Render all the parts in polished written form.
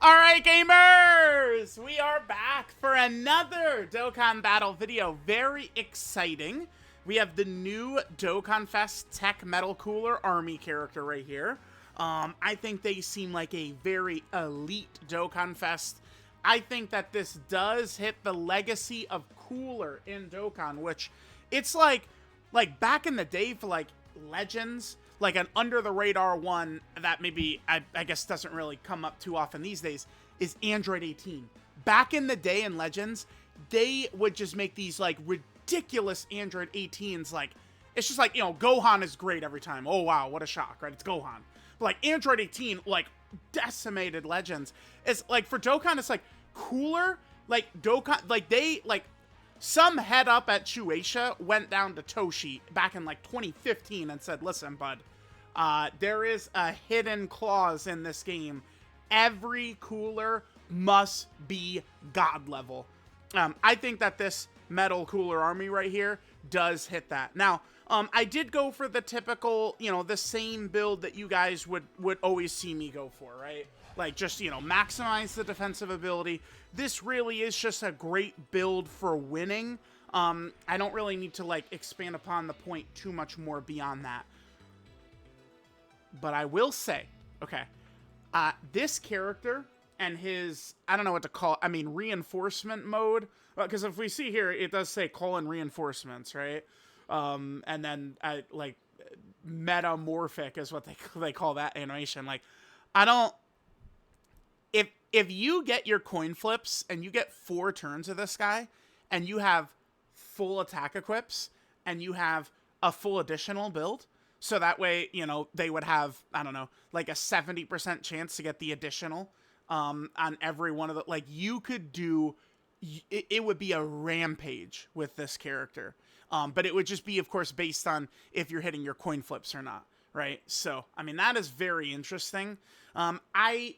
Alright, gamers! We are back for another Dokkan Battle video. Very exciting. We have the new Dokkan Fest TEQ Metal Cooler Army character right here. I think they seem like a very elite Dokkan Fest. I think that this does hit the legacy of Cooler in Dokkan, which it's like back in the day for like Legends, like an under-the-radar one that maybe, I guess, doesn't really come up too often these days, is Android 18. Back in the day in Legends, they would just make these, like, ridiculous Android 18s, like, it's just like, you know, Gohan is great every time. Oh, wow, what a shock, right? It's Gohan. But, like, Android 18, like, decimated Legends. It's, like, for Dokkan, it's, like, Cooler, like, Dokkan, like, they, like, some head up at Shueisha went down to Toshi back in, like, 2015 and said, listen, bud, there is a hidden clause in this game. Every Cooler must be God level. I think that this Metal Cooler Army right here does hit that. Now, I did go for the typical, you know, the same build that you guys would always see me go for, right? Like, just, you know, maximize the defensive ability. This really is just a great build for winning. I don't really need to, like, expand upon the point too much more beyond that. But I will say, okay, this character and his, I don't know what to call it, I mean, reinforcement mode, because if we see here, it does say colon reinforcements, right? And then, like, metamorphic is what they call that animation. Like, I don't, if you get your coin flips and you get 4 turns of this guy, and you have full attack equips, and you have a full additional build, so that way, you know, they would have, I don't know, like a 70% chance to get the additional on every one of the, like, you could do, it would be a rampage with this character. But it would just be, of course, based on if you're hitting your coin flips or not, right? So, I mean, that is very interesting. I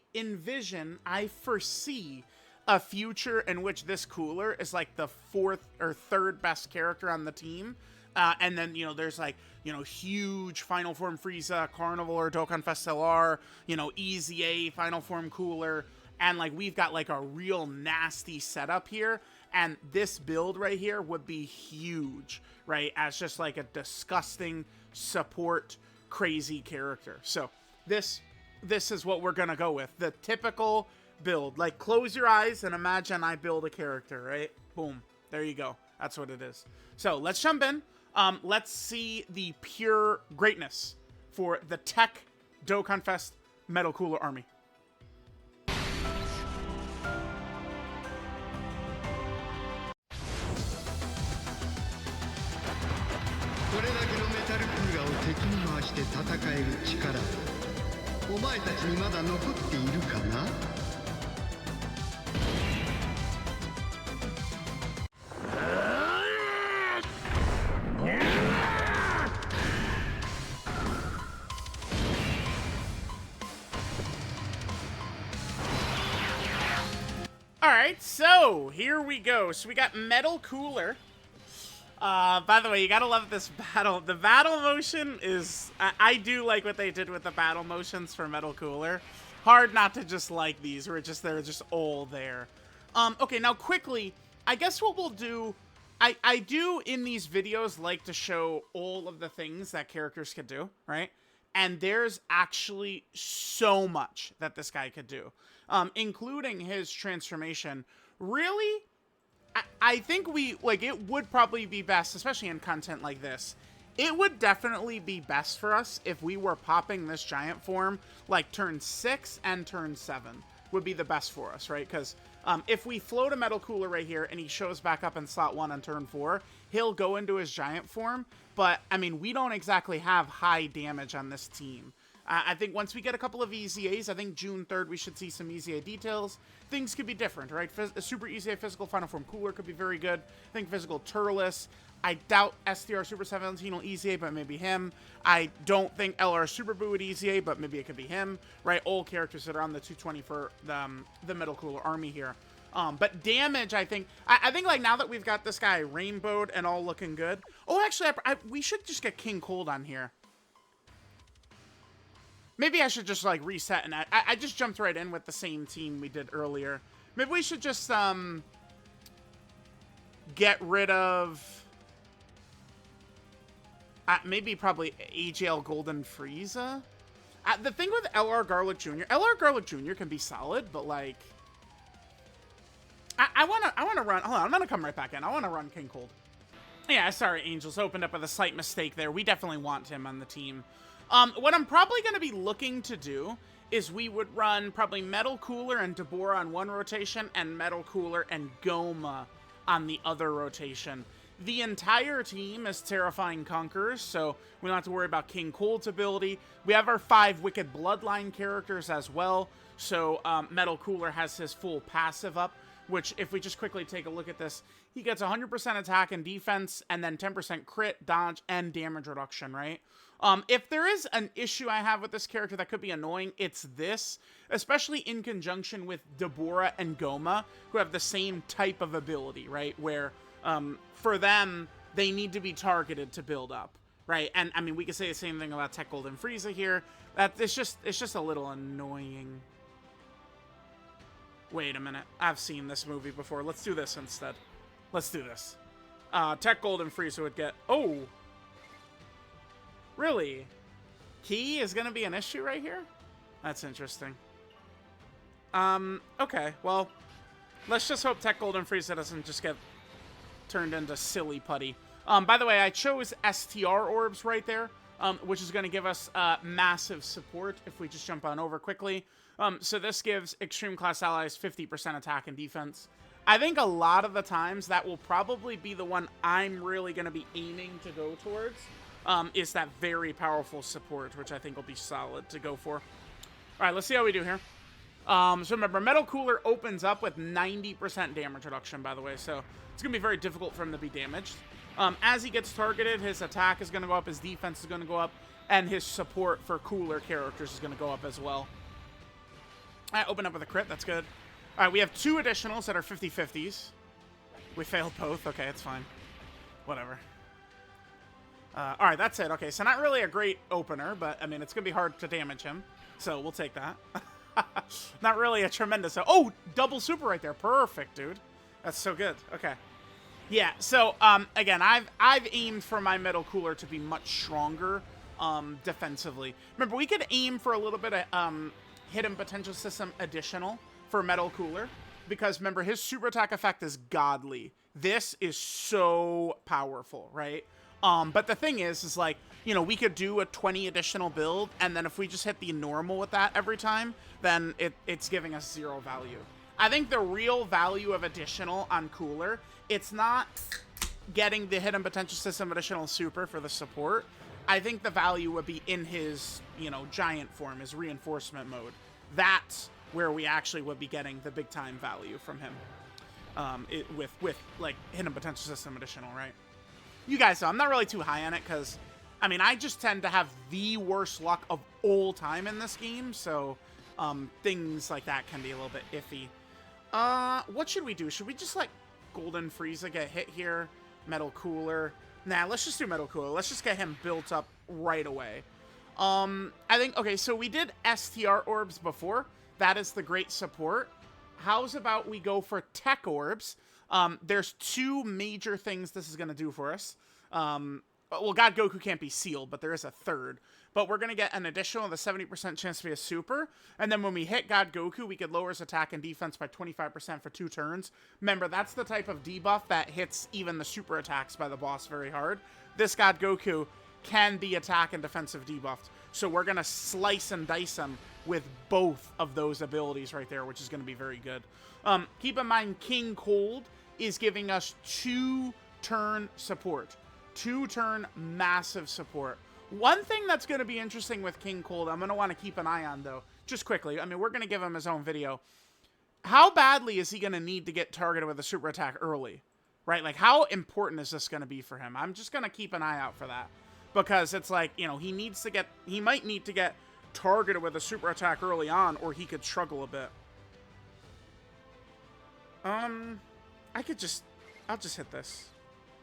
foresee a future in which this Cooler is like the 4th or 3rd best character on the team. And then, you know, there's like, you know, huge Final Form Frieza, Carnival, or Dokkan Fest LR, you know, EZA, Final Form Cooler. And like, we've got like a real nasty setup here. And this build right here would be huge, right? As just like a disgusting support crazy character. So this is what we're going to go with. The typical build. Like, close your eyes and imagine I build a character, right? Boom. There you go. That's what it is. So let's jump in. Let's see the pure greatness for the TEQ Dokkan Fest Metal Cooler Army. これだけのメタルクーラーを敵に回して戦える力、お前たちにまだ残っているかな? Alright, so here we go. So we got Metal Cooler. By the way, you gotta love this battle. The battle motion is... I do like what they did with the battle motions for Metal Cooler. Hard not to just like these. They're just all there. Okay, now quickly, I guess what we'll do... I do, in these videos, like to show all of the things that characters could do, right? And there's actually so much that this guy could do. Including his transformation. Really... I think it would probably be best, especially in content like this, it would definitely be best for us if we were popping this giant form, like, turn 6 and turn 7 would be the best for us, right? Because if we float a Metal Cooler right here and he shows back up in slot 1 on turn 4, he'll go into his giant form, but, I mean, we don't exactly have high damage on this team. I think once we get a couple of EZAs, I think June 3rd we should see some EZA details. Things could be different, right? Super EZA Physical Final Form Cooler could be very good. I think Physical Turles. I doubt STR Super 17 will EZA, but maybe him. I don't think LR Super Boo would EZA, but maybe it could be him, right? All characters that are on the 220 for the Metal Cooler Army here. But damage, I think like now that we've got this guy rainbowed and all looking good. Oh, actually, we should just get King Cold on here. Maybe I should just, like, reset, and I just jumped right in with the same team we did earlier. Maybe we should just, get rid of... maybe probably AGL Golden Frieza? The thing with LR Garlic Jr., LR Garlic Jr. can be solid, but, like... I wanna run... Hold on, I'm gonna come right back in. I wanna run King Cold. Yeah, sorry, Angels. Opened up with a slight mistake there. We definitely want him on the team. What I'm probably going to be looking to do is we would run probably Metal Cooler and Deborah on one rotation and Metal Cooler and Goma on the other rotation. The entire team is Terrifying Conquerors, so we don't have to worry about King Cold's ability. We have our 5 Wicked Bloodline characters as well, so Metal Cooler has his full passive up, which if we just quickly take a look at this, he gets 100% attack and defense, and then 10% crit, dodge, and damage reduction, right? If there is an issue I have with this character that could be annoying, it's this, especially in conjunction with Deborah and Goma, who have the same type of ability, right? Where, for them, they need to be targeted to build up, right? And, I mean, we could say the same thing about TEQ Golden Frieza here. It's just a little annoying. Wait a minute. I've seen this movie before. Let's do this instead. Let's do this. TEQ Golden Frieza would get... Oh! Really? Key is going to be an issue right here? That's interesting. Okay. Well, let's just hope TEQ Golden Frieza doesn't just get turned into silly putty. By the way, I chose STR orbs right there, which is going to give us massive support if we just jump on over quickly. So this gives Extreme Class Allies 50% attack and defense. I think a lot of the times that will probably be the one I'm really going to be aiming to go towards, is that very powerful support, which I think will be solid to go for. All right, let's see how we do here. So remember, Metal Cooler opens up with 90% damage reduction, by the way, so it's going to be very difficult for him to be damaged. As he gets targeted, his attack is going to go up, his defense is going to go up, and his support for cooler characters is going to go up as well. I open up with a crit, that's good. All right, we have 2 additionals that are 50-50s. We failed both. Okay, it's fine. Whatever. All right, that's it. Okay, so not really a great opener, but, I mean, it's going to be hard to damage him. So we'll take that. Not really a tremendous... Oh, double super right there. Perfect, dude. That's so good. Okay. Yeah, so, again, I've aimed for my Metal Cooler to be much stronger defensively. Remember, we could aim for a little bit of Hidden Potential System additional for Metal Cooler, because remember, his super attack effect is godly. This is so powerful, right? But the thing is like, you know, we could do a 20 additional build, and then if we just hit the normal with that every time, then it's giving us 0 value. I think the real value of additional on Cooler, it's not getting the Hidden Potential System additional super for the support. I think the value would be in his, you know, giant form, his reinforcement mode. That's where we actually would be getting the big time value from him. With like Hidden Potential System additional, right? You guys know I'm not really too high on it because, I mean, I just tend to have the worst luck of all time in this game, so things like that can be a little bit iffy. What should we do? Should we just let Golden Frieza get hit here? Metal Cooler? Nah, let's just do Metal Cooler. Let's just get him built up right away. I think, okay, so we did STR orbs before. That is the great support. How's about we go for TEQ orbs? There's 2 major things this is going to do for us. Well, God Goku can't be sealed, but there is a third. But we're going to get an additional of the 70% chance to be a super. And then when we hit God Goku, we could lower his attack and defense by 25% for 2 turns. Remember, that's the type of debuff that hits even the super attacks by the boss very hard. This God Goku can be attack and defensive debuffed. So we're going to slice and dice him with both of those abilities right there, which is going to be very good. Keep in mind, King Cold is giving us 2-turn support. 2-turn massive support. One thing that's going to be interesting with King Cold, I'm going to want to keep an eye on, though, just quickly. I mean, we're going to give him his own video. How badly is he going to need to get targeted with a super attack early? Right? Like, how important is this going to be for him? I'm just going to keep an eye out for that. Because it's like, you know, he might need to get targeted with a super attack early on, or he could struggle a bit. I'll just hit this.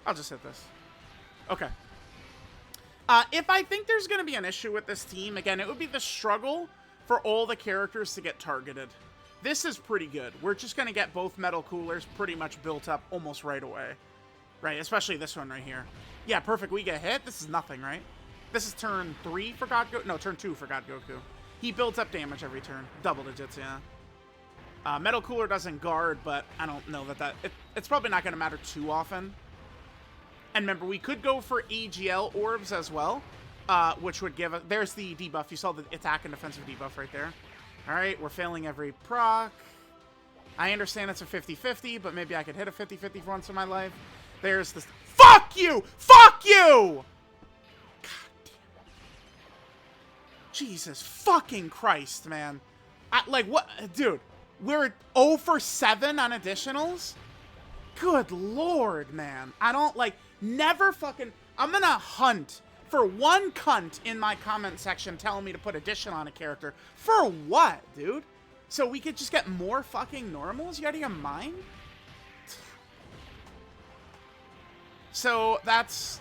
I'll just hit this. Okay. If I think there's going to be an issue with this team, again, it would be the struggle for all the characters to get targeted. This is pretty good. We're just going to get both metal coolers pretty much built up almost right away. Right, especially this one right here. Yeah, perfect. We get hit. This is nothing, right? This is turn 3 for God Goku. No, turn 2 for God Goku. He builds up damage every turn. Double digits, yeah. Metal cooler doesn't guard, but I don't know that it's probably not going to matter too often. And remember, we could go for AGL orbs as well, which would give us... There's the debuff. You saw the attack and defensive debuff right there. All right, we're failing every proc. I understand it's a 50-50, but maybe I could hit a 50-50 for once in my life. There's this... Fuck you! Fuck you! God damn it. Jesus fucking Christ, man. Like, what? Dude, we're 0 for 7 on additionals? Good lord, man. I don't, like... Never fucking... I'm gonna hunt for one cunt in my comment section telling me to put addition on a character. For what, dude? So we could just get more fucking normals? You out of your mind? So that's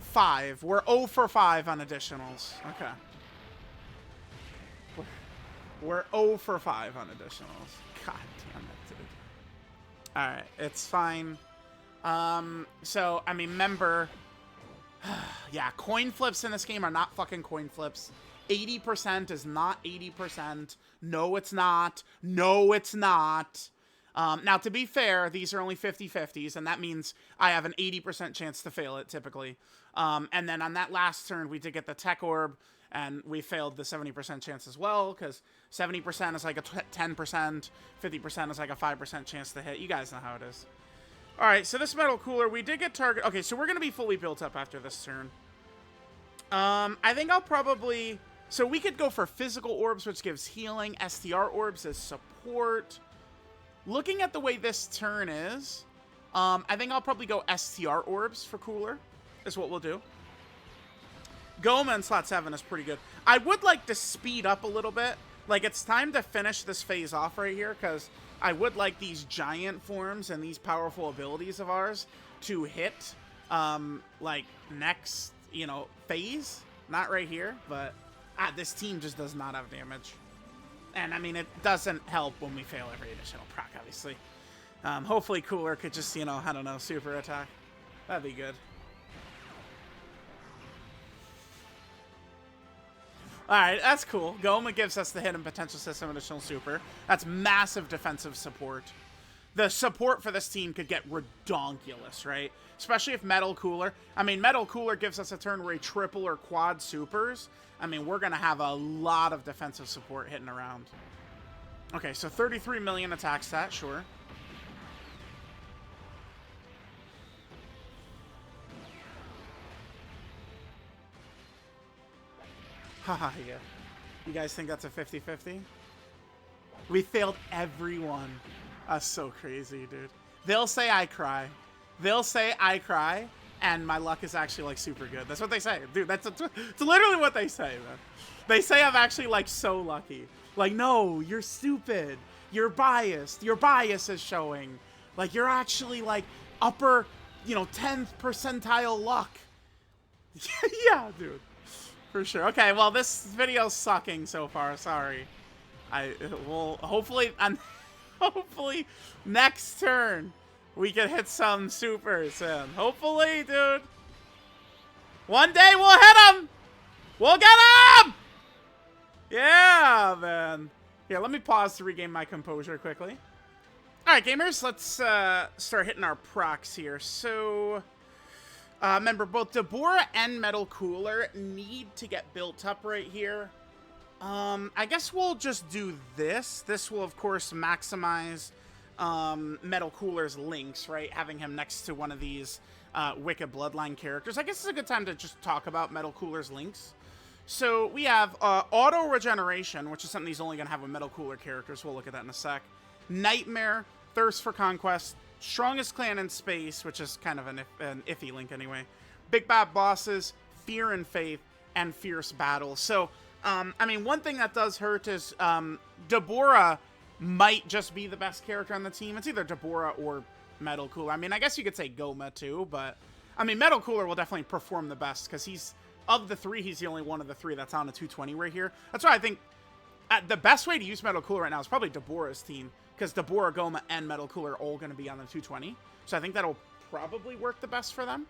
5. We're 0 for 5 on additionals. Okay. We're 0 for 5 on additionals. God damn it, dude. Alright, it's fine. So, I mean, remember, yeah, coin flips in this game are not fucking coin flips. 80% is not 80%. No, it's not. No, it's not. Now, to be fair, these are only 50-50s, and that means I have an 80% chance to fail it, typically. And then on that last turn, we did get the TEQ orb, and we failed the 70% chance as well, because 70% is like a 10%, 50% is like a 5% chance to hit. You guys know how it is. Alright, so this metal cooler, we did get target... Okay, so we're going to be fully built up after this turn. I think I'll probably... So we could go for physical orbs, which gives healing. STR orbs as support. Looking at the way this turn is, I think I'll probably go STR orbs for cooler, is what we'll do. Goma in slot 7 is pretty good. I would like to speed up a little bit. Like, it's time to finish this phase off right here, because I would like these giant forms and these powerful abilities of ours to hit, like, next, you know, phase. Not right here, but this team just does not have damage. And, I mean, it doesn't help when we fail every additional proc, obviously. Hopefully Cooler could just, you know, I don't know, super attack. That'd be good. Alright, that's cool. Goma gives us the hidden potential system additional super. That's massive defensive support. The support for this team could get redonkulous, right? Especially if Metal Cooler... I mean, Metal Cooler gives us a turn where he triple or quad supers. I mean, we're going to have a lot of defensive support hitting around. Okay, so 33 million attack stat, sure. Haha, yeah. You guys think that's a 50-50? We failed everyone. That's so crazy, dude. They'll say I cry. They'll say I cry, and my luck is actually, like, super good. That's what they say. Dude, it's literally what they say, man. They say I'm actually, like, so lucky. Like, no, you're stupid. You're biased. Your bias is showing. Like, you're actually, like, upper, you know, 10th percentile luck. Yeah, dude. For sure. Okay, well, this video's sucking so far. Sorry. I will hopefully hopefully next turn we can hit some supers in. Hopefully, dude. One day we'll hit them. We'll get them. Yeah, man. Here, let me pause to regain my composure quickly. All right, gamers, let's start hitting our procs here. So, remember, both Deborah and Metal Cooler need to get built up right here. I guess we'll just do this. This will, of course, maximize Metal Cooler's links, right? Having him next to one of these Wicked Bloodline characters. I guess it's a good time to just talk about Metal Cooler's links. So we have Auto Regeneration, which is something he's only going to have with Metal Cooler characters. We'll look at that in a sec. Nightmare, Thirst for Conquest, Strongest Clan in Space, which is kind of an iffy link anyway. Big Bad Bosses, Fear and Faith, and Fierce Battle. So, I mean, one thing that does hurt is Deborah might just be the best character on the team. It's either Deborah or Metal Cooler. I mean, I guess you could say Goma too, but I mean, Metal Cooler will definitely perform the best because he's, of the three, he's the only one of the three that's on a 220 right here. That's why I think the best way to use Metal Cooler right now is probably Deborah's team, because Deborah, Goma, and Metal Cooler are all going to be on the 220. So I think that'll probably work the best for them.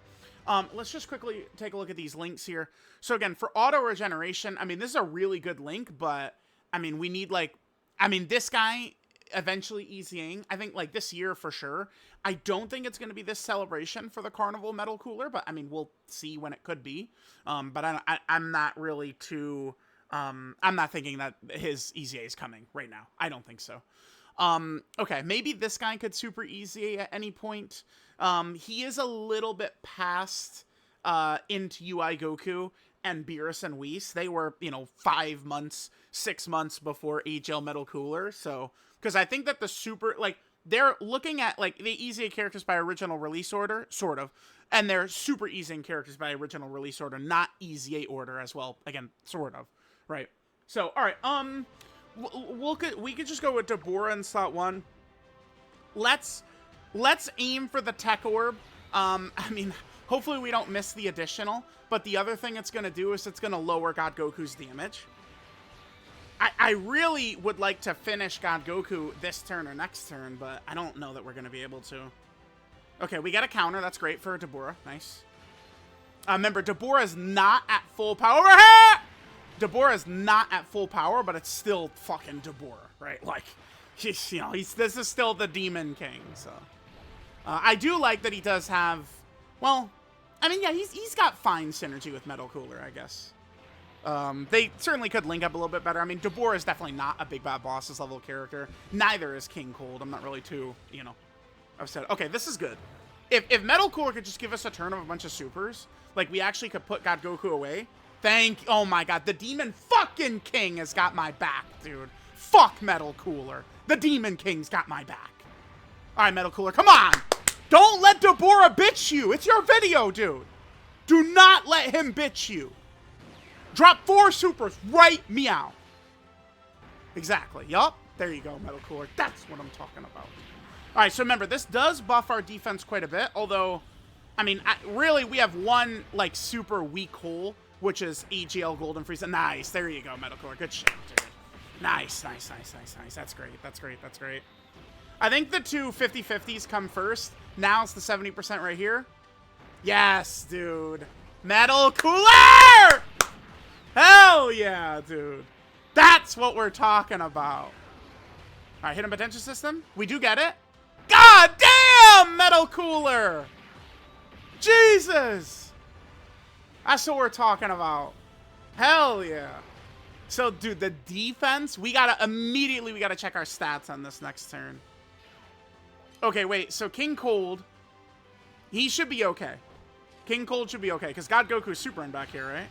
Let's just quickly take a look at these links here. So again, for auto regeneration, I mean, this is a really good link, but I mean, we need like, I mean, this guy eventually easying. I think like this year for sure. I don't think it's going to be this celebration for the Carnival Metal Cooler, but I mean, we'll see when it could be. But I'm not really too, I'm not thinking that his EZA is coming right now. I don't think so. Okay, maybe this guy could super easy at any point. He is a little bit past into UI Goku and Beerus and Whis. They were, you know, 5 months, 6 months before HL Metal Cooler. So, because I think that the super, like, they're looking at, like, the easy characters by original release order, sort of, and they're super easy characters by original release order, not EZA order as well. Again, sort of, right? So, all right, we could just go with Deborah in slot 1. Let's aim for the TEQ orb. I mean, hopefully we don't miss the additional, but the other thing it's going to do is it's going to lower God Goku's damage. I really would like to finish God Goku this turn or next turn, but I don't know that we're going to be able to. Okay, we got a counter. That's great for Deborah. Nice. Remember, Deborah is not at full power. Deborah is not at full power, but it's still fucking Deborah, right? Like, you know, this is still the Demon King, so. I do like that he does have, well, I mean, yeah, he's got fine synergy with Metal Cooler, I guess. They certainly could link up a little bit better. I mean, Deborah is definitely not a Big Bad Bosses level character. Neither is King Cold. I'm not really too, you know, upset. Okay, this is good. If Metal Cooler could just give us a turn of a bunch of supers, like, we actually could put God Goku away. Oh my god, the Demon fucking King has got my back, dude. Fuck Metal Cooler. The Demon King's got my back. Alright, Metal Cooler, come on! Don't let Deborah bitch you! It's your video, dude! Do not let him bitch you! Drop 4 supers right meow. Exactly. Yup. There you go, Metal Cooler. That's what I'm talking about. Alright, so remember, this does buff our defense quite a bit, although, I mean, really, we have one, like, super weak hole, which is EGL Golden Frieza. Nice. There you go, Metal Cooler. Good shit, dude. Nice, nice, nice, nice, nice. That's great. That's great. That's great. I think the two 50-50s come first. Now it's the 70% right here. Yes, dude. Metal Cooler! Hell yeah, dude. That's what we're talking about. All right, hidden potential system. We do get it. God damn, Metal Cooler! Jesus! That's what we're talking about. Hell yeah. So, dude, the defense, we gotta check our stats on this next turn. Okay, wait, so King Cold, he should be okay. King Cold should be okay, because God Goku's super in back here, right?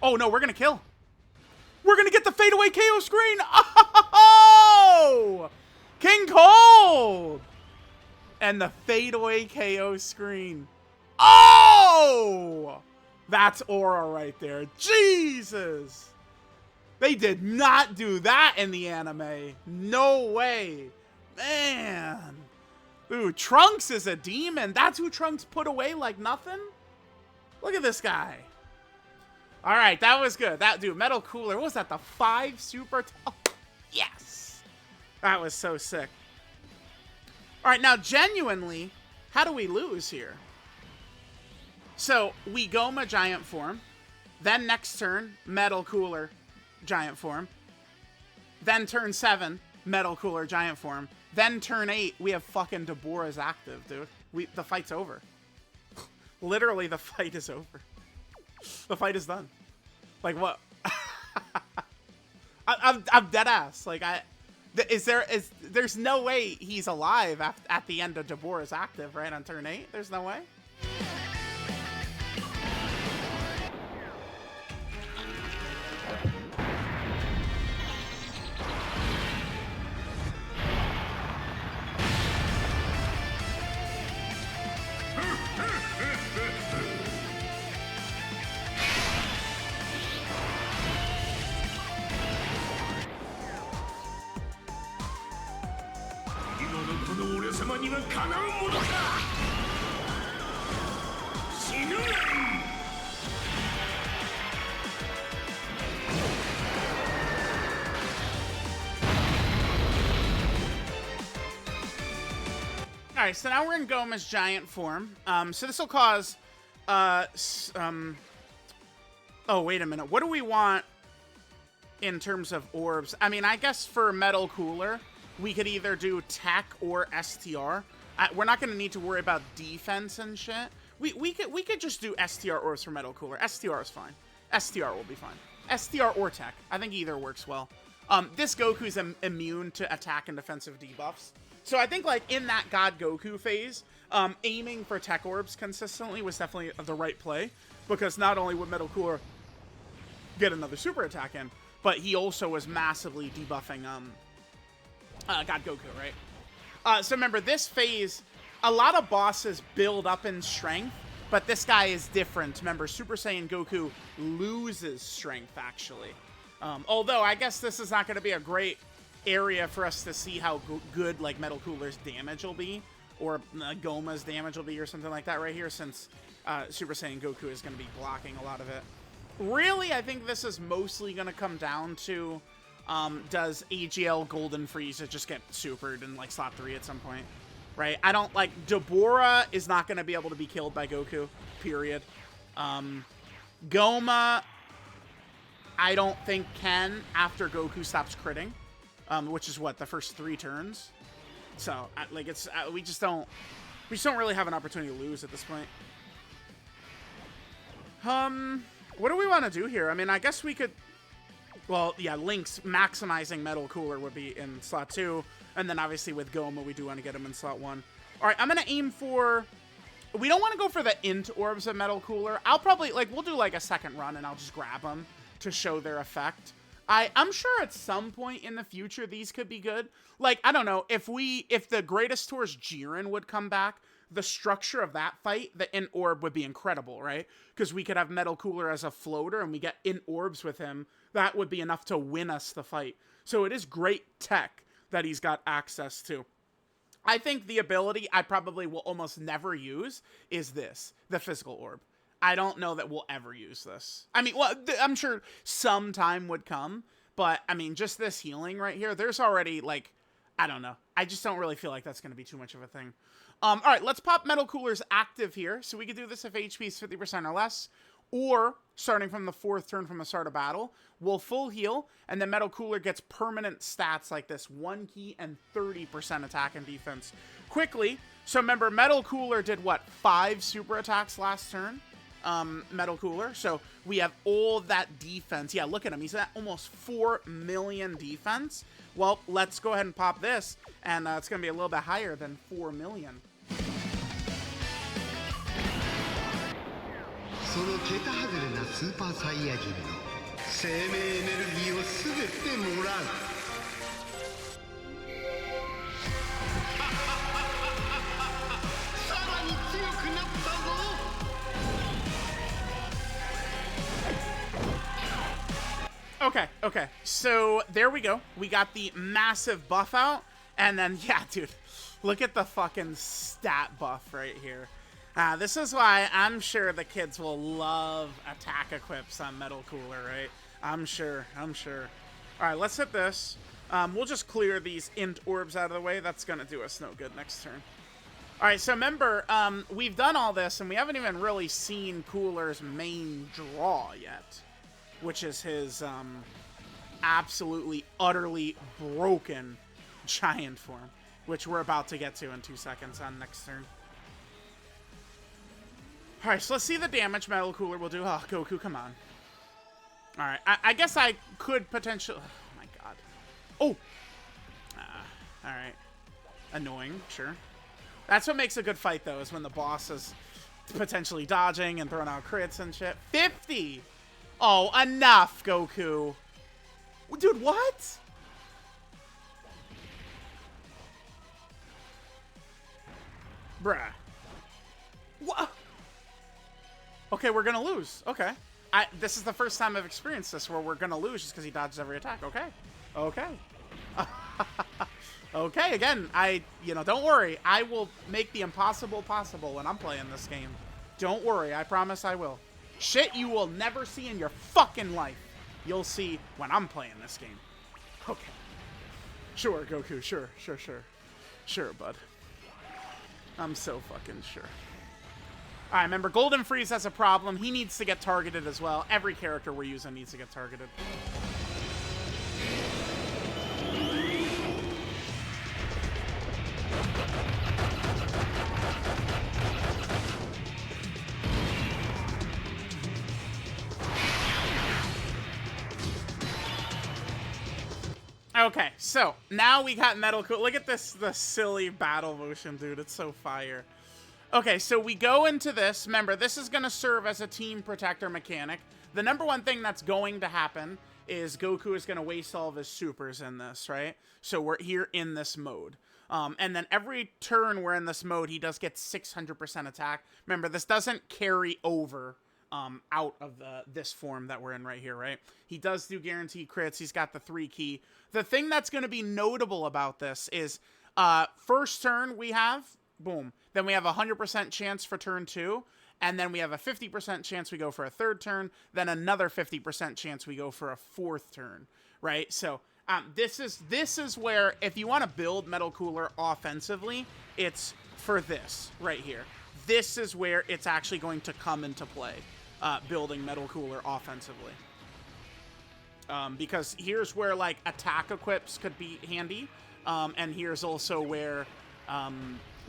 Oh, no, we're gonna kill. We're gonna get the fadeaway KO screen! Oh! King Cold! And the fadeaway KO screen. Oh! That's aura right there. Jesus! They did not do that in the anime. No way. Man. Ooh, Trunks is a demon. That's who Trunks put away like nothing? Look at this guy. All right, that was good. That dude, Metal Cooler. What was that? The 5 super? Oh, yes. That was so sick. All right, now genuinely, how do we lose here? So we Goma giant form. Then next turn, Metal Cooler giant form. Then turn 7, Metal Cooler giant form. Then turn 8, we have fucking Deborah's active, dude. The fight's over. Literally, the fight is over. The fight is done. Like, what? I'm dead ass. Like, there's no way he's alive at the end of Deborah's active, right? On turn 8? There's no way? Alright, so now we're in Goma's giant form. So this will cause, oh, wait a minute. What do we want in terms of orbs? I mean, I guess for Metal Cooler, we could either do TEQ or STR. We're not going to need to worry about defense and shit. We could just do STR orbs for Metal Cooler. STR is fine. STR will be fine. STR or TEQ. I think either works well. This Goku's immune to attack and defensive debuffs. So I think, like, in that God Goku phase, aiming for TEQ orbs consistently was definitely the right play. Because not only would Metal Cooler get another super attack in, but he also was massively debuffing God Goku, right? So remember, this phase, a lot of bosses build up in strength, but this guy is different. Remember, Super Saiyan Goku loses strength, actually. Although, I guess this is not going to be a great area for us to see how good, like, Metal Cooler's damage will be, or Goma's damage will be, or something like that right here, since Super Saiyan Goku is going to be blocking a lot of it. Really, I think this is mostly going to come down to, does AGL Golden Frieza just get supered in, like, slot 3 at some point, right? I don't, like, Deborah is not going to be able to be killed by Goku, period. Goma, I don't think can after Goku stops critting, which is what, the first 3 turns? So, like, it's, we just don't really have an opportunity to lose at this point. What do we want to do here? I mean, I guess we could... Well, yeah, Link's maximizing Metal Cooler would be in slot 2. And then, obviously, with Goma, we do want to get him in slot 1. Alright, I'm going to aim for... We don't want to go for the int orbs of Metal Cooler. I'll probably... Like, we'll do, like, a second run, and I'll just grab them to show their effect. I'm sure at some point in the future, these could be good. Like, I don't know. If the Greatest Tour's Jiren would come back, the structure of that fight, the int orb would be incredible, right? Because we could have Metal Cooler as a floater and we get int orbs with him. That would be enough to win us the fight. So it is great tech that he's got access to. I think the ability I probably will almost never use is this, the physical orb. I don't know that we'll ever use this. I mean, well, I'm sure some time would come, but I mean, just this healing right here, there's already, like, I don't know. I just don't really feel like that's going to be too much of a thing. All right, let's pop Metal Cooler's active here. So we could do this if HP is 50% or less, or starting from the 4th turn from the start of battle, we'll full heal, and then Metal Cooler gets permanent stats like this, 1 key and 30% attack and defense quickly. So remember, Metal Cooler did what, 5 super attacks last turn? Metal Cooler. So we have all that defense. Yeah, look at him. He's at almost 4 million defense. Well, let's go ahead and pop this, and it's going to be a little bit higher than 4 million. その桁外れなスーパーサイヤ人の生命エネルギーを全てもらうさらに強くなったぞ Okay, so there we go. We got the massive buff out, and then, yeah, dude, look at the fucking stat buff right here. This is why I'm sure the kids will love attack equips on Metal Cooler, right? I'm sure. All right, let's hit this. We'll just clear these int orbs out of the way. That's going to do us no good next turn. All right, so remember, we've done all this, and we haven't even really seen Cooler's main draw yet, which is his absolutely, utterly broken giant form, which we're about to get to in 2 seconds on next turn. All right, so let's see the damage Metal Cooler will do. Oh, Goku, come on. All right, I guess I could potentially... Oh, my God. Oh! All right. Annoying, sure. That's what makes a good fight, though, is when the boss is potentially dodging and throwing out crits and shit. 50! Oh, enough, Goku. Dude, what? Bruh. What? Okay, we're gonna lose. Okay. This is the first time I've experienced this where we're gonna lose just because he dodges every attack. Okay. Okay, again, don't worry. I will make the impossible possible when I'm playing this game. Don't worry, I promise I will. Shit you will never see in your fucking life. You'll see when I'm playing this game. Okay. Sure, Goku, sure. Sure, bud. I'm so fucking sure. Alright, remember, Golden Freeze has a problem. He needs to get targeted as well. Every character we're using needs to get targeted. Okay, so now we got Metal Cooler. Look at this, the silly battle motion, dude. It's so fire. Okay, so we go into this. Remember, this is going to serve as a team protector mechanic. The number one thing that's going to happen is Goku is going to waste all of his supers in this, right? So we're here in this mode. And then every turn we're in this mode, he does get 600% attack. Remember, this doesn't carry over out of this form that we're in right here, right? He does do guaranteed crits. He's got the 3 key. The thing that's going to be notable about this is first turn we have, boom. Then we have a 100% chance for turn 2. And then we have a 50% chance we go for a third turn. Then another 50% chance we go for a fourth turn, right? So this is where, if you want to build Metal Cooler offensively, it's for this right here. This is where it's actually going to come into play, building Metal Cooler offensively. Because here's where, like, attack equips could be handy. And here's also where,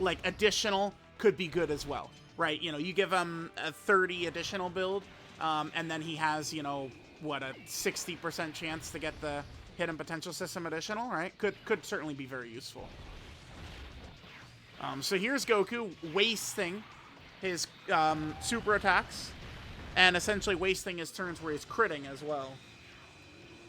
like, additional could be good as well, right? You know, you give him a 30 additional build, and then he has, you know, what, a 60% chance to get the hidden potential system additional, right? Could certainly be very useful. So here's Goku wasting his super attacks and essentially wasting his turns where he's critting as well.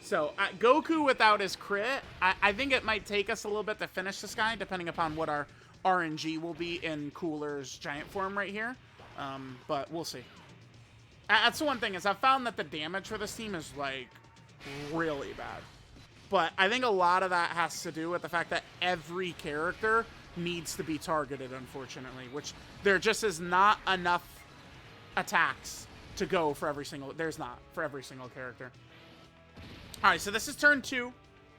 So Goku without his crit, I think it might take us a little bit to finish this guy, depending upon what our RNG will be in Cooler's giant form right here. But we'll see. That's the one thing, is I've found that the damage for this team is, like, really bad. But I think a lot of that has to do with the fact that every character needs to be targeted, unfortunately, which there just is not enough attacks to go for every single, there's not for every single character. All right, so this is turn 2.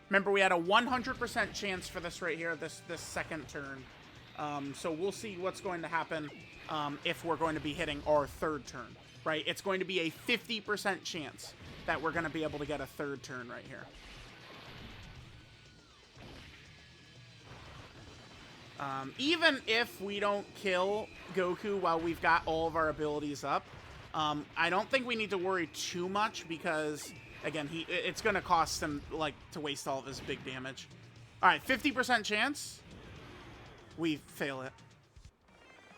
Remember, we had a 100% chance for this right here, this second turn. So we'll see what's going to happen if we're going to be hitting our third turn, right? It's going to be a 50% chance that we're going to be able to get a third turn right here. Even if we don't kill Goku while we've got all of our abilities up, I don't think we need to worry too much because, again, it's going to cost him, like, to waste all of his big damage. All right, 50% chance. We fail it.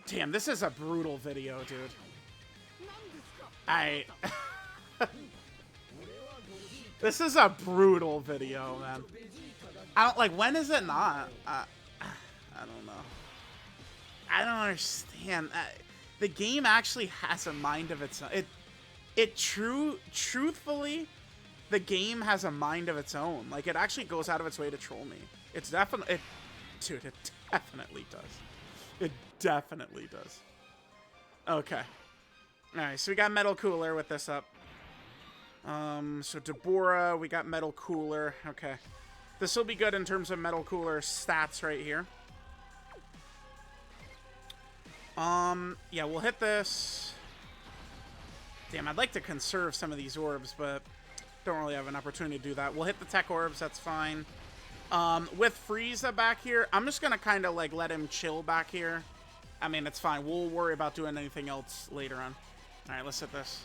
Damn, this is a brutal video, dude. This is a brutal video, man. I don't, like, when is it not? I don't know. I don't understand. The game actually has a mind of its own. Truthfully, the game has a mind of its own. Like, it actually goes out of its way to troll me. It's definitely, dude, it definitely does. It definitely does. Okay. All right, so we got Metal Cooler with this up. So Deborah, we got Metal Cooler. Okay. This will be good in terms of Metal Cooler stats right here. Yeah, we'll hit this. Damn, I'd like to conserve some of these orbs, but don't really have an opportunity to do that. We'll hit the tech orbs, that's fine. With Frieza back here, I'm just gonna kind of, like, let him chill back here. I mean, it's fine. We'll worry about doing anything else later on. All right, let's hit this.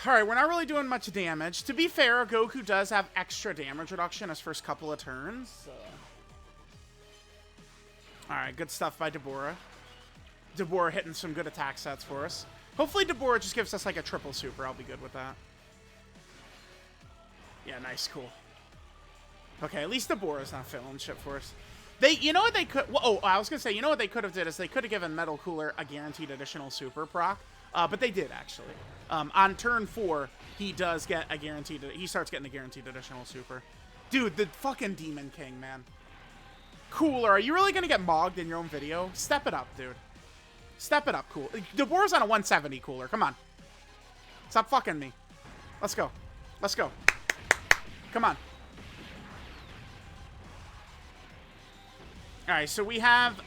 All right, we're not really doing much damage. To be fair, Goku does have extra damage reduction his first couple of turns, so. Alright, good stuff by Deborah. Deborah hitting some good attack sets for us. Hopefully Deborah just gives us, like, a triple super. I'll be good with that. Yeah, nice, cool. Okay, at least Deborah's not failing shit for us. You know what they could... Well, oh, I was going to say, you know what they could have did is they could have given Metal Cooler a guaranteed additional super proc. But they did, actually. On turn 4, he does get a guaranteed... He starts getting a guaranteed additional super. Dude, the fucking Demon King, man. Cooler, are you really going to get mogged in your own video? Step it up, dude. Step it up, cool. DeBoer's on a 170 cooler. Come on. Stop fucking me. Let's go. Let's go. Come on. All right, so we have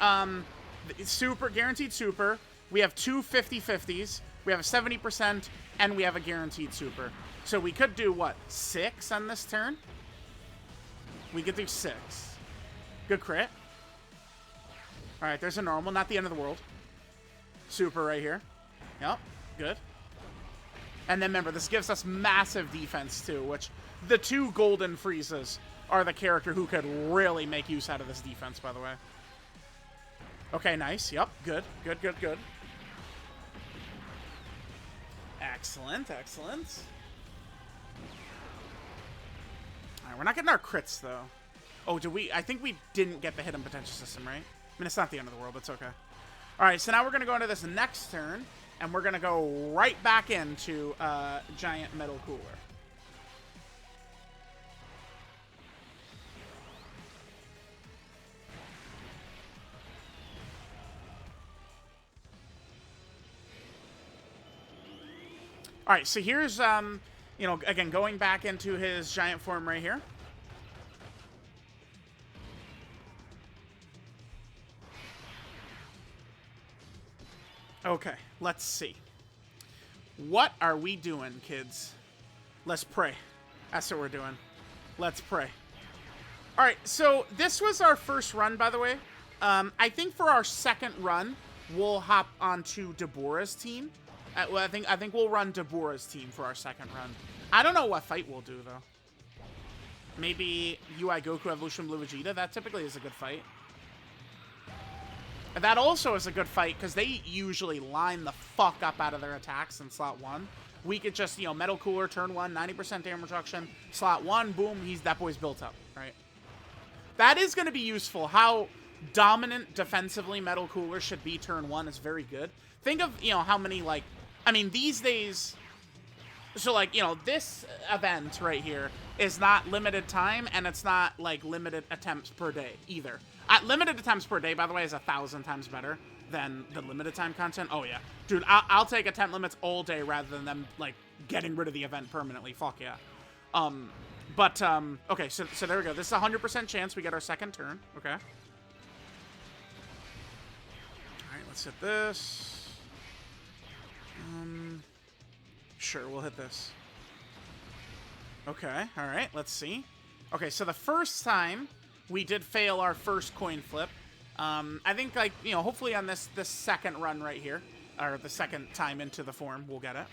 super, guaranteed super. We have two 50/50s. We have a 70%, and we have a guaranteed super. So we could do, what, 6 on this turn? We could do 6. Good crit. All right, there's a normal. Not the end of the world. Super right here. Yep, good. And then remember, this gives us massive defense, too, which the 2 golden freezes are the character who could really make use out of this defense, by the way. Okay, nice. Yep, good, good, good, good. Excellent, excellent. All right, we're not getting our crits, though. Oh, did we? I think we didn't get the hidden potential system, right? I mean, it's not the end of the world. It's okay. All right, so now we're going to go into this next turn, and we're going to go right back into Giant Metal Cooler. All right, so here's, you know, again, going back into his giant form right here. Okay, let's see. What are we doing, kids? Let's pray. That's what we're doing. Let's pray. All right, so this was our first run, by the way. I think for our second run, we'll hop onto Deborah's team. Well, I think we'll run Deborah's team for our second run. I don't know what fight we'll do, though. Maybe UI Goku Evolution Blue Vegeta? That typically is a good fight. And that also is a good fight, because they usually line the fuck up out of their attacks in slot 1. We could just, you know, Metal Cooler, turn 1, 90% damage reduction. Slot 1, boom, that boy's built up, right? That is going to be useful. How dominant defensively Metal Cooler should be turn 1 is very good. Think of, you know, how many, like, I mean, these days, so, like, you know, this event right here is not limited time, and it's not, like, limited attempts per day either. Limited attempts per day, by the way, is 1,000 times better than the limited time content. Oh, yeah. Dude, I'll take attempt limits all day rather than them, like, getting rid of the event permanently. Fuck yeah. Okay, so there we go. This is a 100% chance we get our second turn. Okay. All right, let's hit this. Sure, we'll hit this. Okay, all right, let's see. Okay, so the first time we did fail our first coin flip. I think, like, you know, hopefully on this second run right here, or the second time into the form, we'll get it.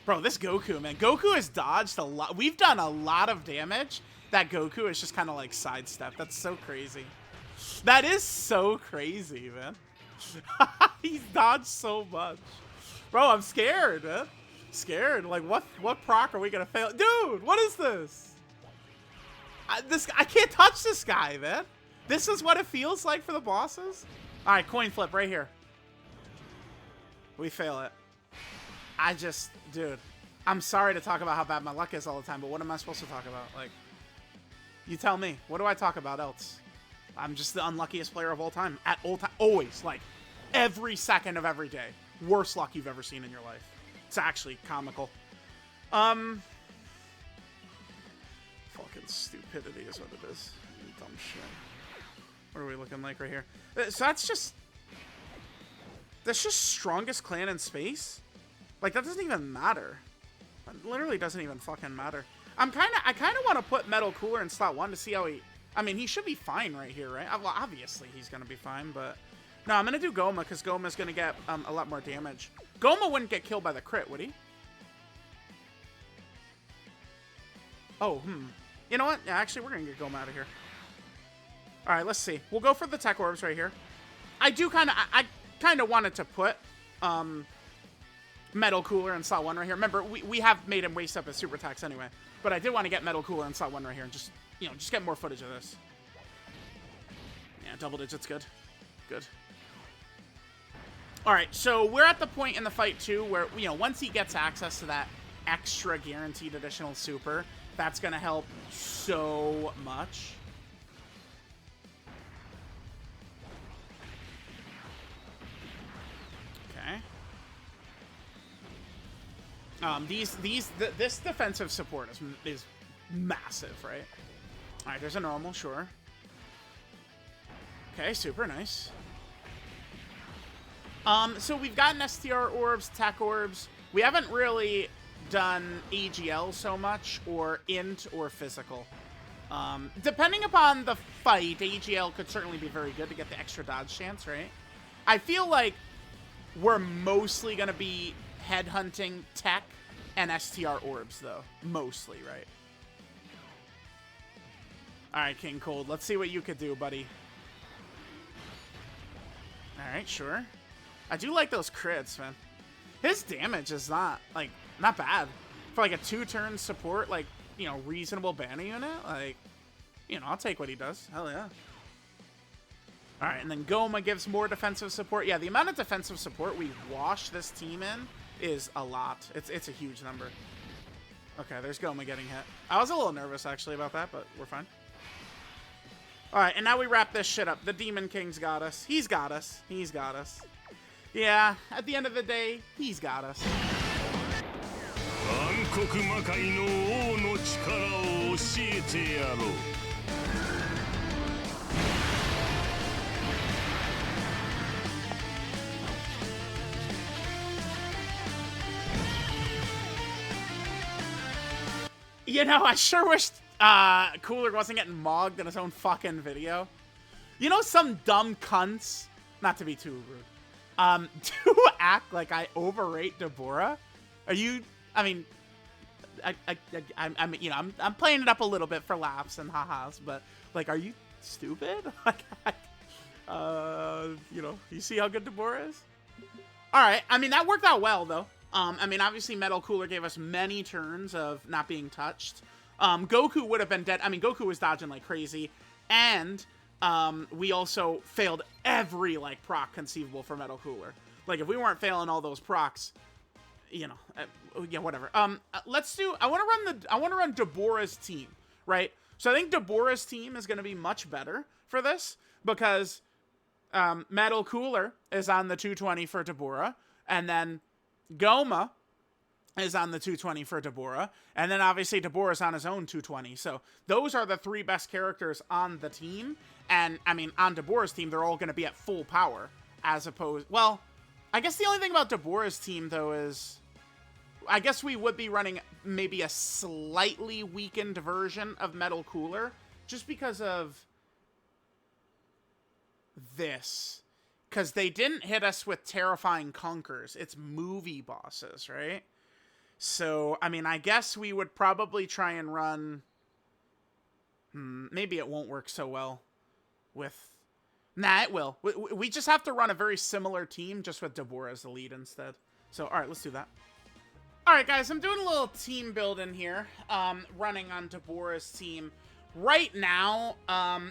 Bro, this Goku, man. Goku has dodged a lot. We've done a lot of damage that Goku is just kind of, like, sidestepped. That's so crazy. That is so crazy, man. He's dodged so much. Bro, I'm scared, man. Scared. Like, what proc are we gonna fail? Dude, what is this? I can't touch this guy, man. This is what it feels like for the bosses? Alright, coin flip right here. We fail it. Dude, I'm sorry to talk about how bad my luck is all the time, but what am I supposed to talk about? Like, you tell me. What do I talk about else? I'm just the unluckiest player of all time. At all time. Always. Like, every second of every day. Worst luck you've ever seen in your life. It's actually comical. Fucking stupidity is what it is. Dumb shit. What are we looking like right here? So that's just strongest clan in space? Like, that doesn't even matter. That literally doesn't even fucking matter. I kind of want to put Metal Cooler in slot 1 to see how he... I mean, he should be fine right here, right? Well, obviously he's going to be fine, but... No, I'm going to do Goma, because Goma's going to get a lot more damage. Goma wouldn't get killed by the crit, would he? Oh, You know what? Yeah, actually, we're going to get Goma out of here. All right, let's see. We'll go for the tech orbs right here. I kind of wanted to put Metal Cooler in slot 1 right here. Remember, we have made him waste up his super attacks anyway. But I did want to get Metal Cooler in slot 1 right here and just, you know, just get more footage of this. Yeah, double digits, good. Good. All right, so we're at the point in the fight, too, where, you know, once he gets access to that extra guaranteed additional super, that's going to help so much. This defensive support is massive, right? All right, there's a normal, sure. Okay, super nice. So we've gotten STR orbs, TEQ orbs. We haven't really done AGL so much, or int, or physical. Depending upon the fight, AGL could certainly be very good to get the extra dodge chance, right? I feel like we're mostly going to be headhunting TEQ and STR orbs, though. Mostly, right? Alright, King Cold. Let's see what you could do, buddy. Alright, sure. I do like those crits, man. His damage is not bad. For, like, a 2-turn support, like, you know, reasonable banner unit, like, you know, I'll take what he does. Hell yeah. Alright, and then Goma gives more defensive support. Yeah, the amount of defensive support we wash this team in is a lot. It's a huge number. Okay, there's Goma getting hit. I was a little nervous, actually, about that, but we're fine. Alright, and now we wrap this shit up. The Demon King's got us. He's got us. He's got us. Yeah, at the end of the day, he's got us. You know, I sure wish Cooler wasn't getting mogged in his own fucking video. You know, some dumb cunts, not to be too rude, to act like I overrate Deborah. Are you? I mean, I'm you know, I'm playing it up a little bit for laughs and ha-has, but like, are you stupid? Like, you know, you see how good Deborah is? All right, I mean, that worked out well though. I mean, obviously Metal Cooler gave us many turns of not being touched. Goku would have been dead. I mean, Goku was dodging like crazy, and we also failed every like proc conceivable for Metal Cooler. Like, if we weren't failing all those procs, you know, yeah, whatever. Let's do. I want to run Deborah's team, right? So I think Deborah's team is going to be much better for this because Metal Cooler is on the 220 for Deborah, and then Goma is on the 220 for Deborah, and then obviously Deborah's on his own 220. So those are the 3 best characters on the team, and I mean, on Deborah's team, they're all going to be at full power, as opposed, well, I guess the only thing about Deborah's team, though, is I guess we would be running maybe a slightly weakened version of Metal Cooler, just because of this. Because they didn't hit us with Terrifying Conquers. It's movie bosses, right? So, I mean, I guess we would probably try and run... maybe it won't work so well with... Nah, it will. We just have to run a very similar team, just with Deborah as the lead instead. So, alright, let's do that. Alright, guys, I'm doing a little team building here, running on Deborah's team. Right now,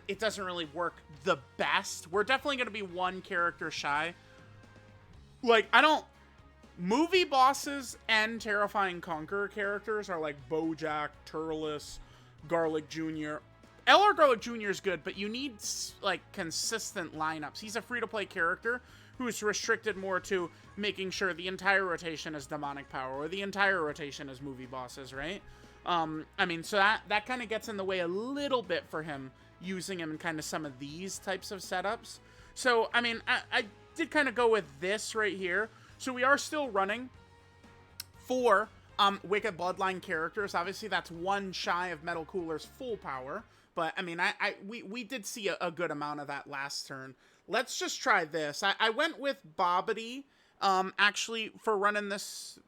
it doesn't really work the best. We're definitely going to be 1 character shy. Like, I don't... Movie bosses and Terrifying Conqueror characters are like Bojack, Turles, Garlic Jr. LR Garlic Jr. is good, but you need, like, consistent lineups. He's a free-to-play character who's restricted more to making sure the entire rotation is demonic power, or the entire rotation is movie bosses, right? I mean, so that kind of gets in the way a little bit for him, using him in kind of some of these types of setups. So, I mean, I did kind of go with this right here. So we are still running 4 Wicked Bloodline characters. Obviously, that's 1 shy of Metal Cooler's full power. But, I mean, we did see a good amount of that last turn. Let's just try this. I went with Bobbity, actually, for running this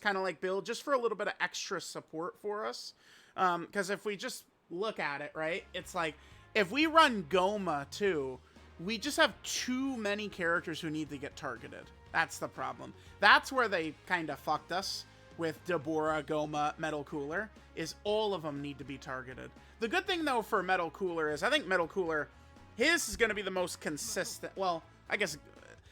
kind of like build, just for a little bit of extra support for us. Because if we just look at it, right, it's like, if we run Goma too, we just have too many characters who need to get targeted. That's the problem. That's where they kind of fucked us with Deborah, Goma, Metal Cooler, is all of them need to be targeted. The good thing, though, for Metal Cooler is I think Metal Cooler, his is going to be the most consistent. Well, I guess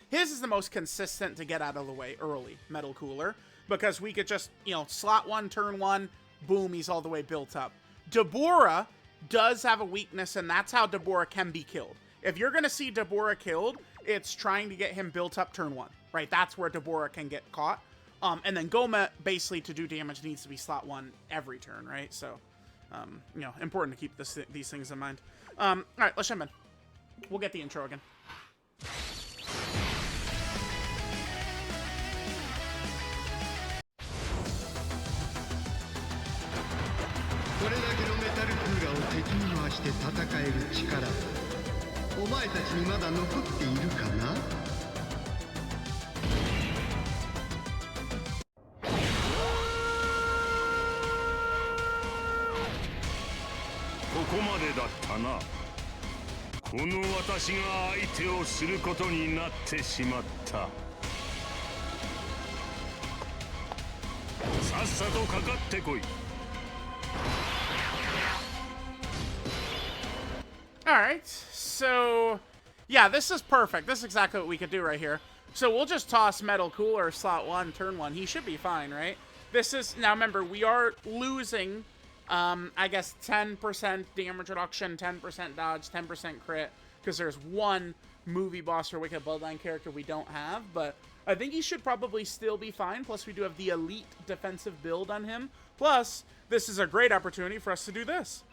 his is the most consistent to get out of the way early, Metal Cooler, because we could just, you know, slot 1, turn 1, boom, he's all the way built up. Deborah does have a weakness, and that's how Deborah can be killed. If you're going to see Deborah killed, it's trying to get him built up turn 1, right? That's where Deborah can get caught. And then Goma, basically, to do damage, needs to be slot 1 every turn, right? So, you know, important to keep these things in mind. All right, let's jump in. We'll get the intro again. これだけのメタルクーラーを敵に回して戦える力、お前たちにまだ残っているかな。ここまでだったな。この私が相手をすることになってしまった。さっさとかかってこい。Alright, so yeah, this is perfect. This is exactly what we could do right here. So we'll just toss Metal Cooler slot 1, turn 1. He should be fine, right? This is, now remember, we are losing, I guess, 10% damage reduction, 10% dodge, 10% crit, because there's one movie boss or Wicked Bloodline character we don't have, but I think he should probably still be fine. Plus, we do have the elite defensive build on him. Plus, this is a great opportunity for us to do this.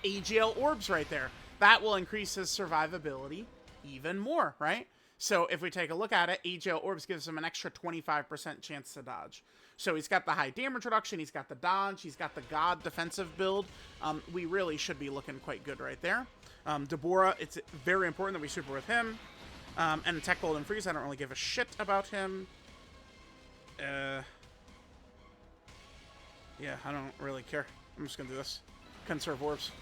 AGL orbs right there. That will increase his survivability even more, right? So if we take a look at it, AGL orbs gives him an extra 25% chance to dodge. So he's got the high damage reduction, he's got the dodge, he's got the god defensive build. We really should be looking quite good right there. Deborah, it's very important that we super with him. And Tech Golden Freeze, I don't really give a shit about him. Yeah, I don't really care. I'm just gonna do this. Conserve orbs.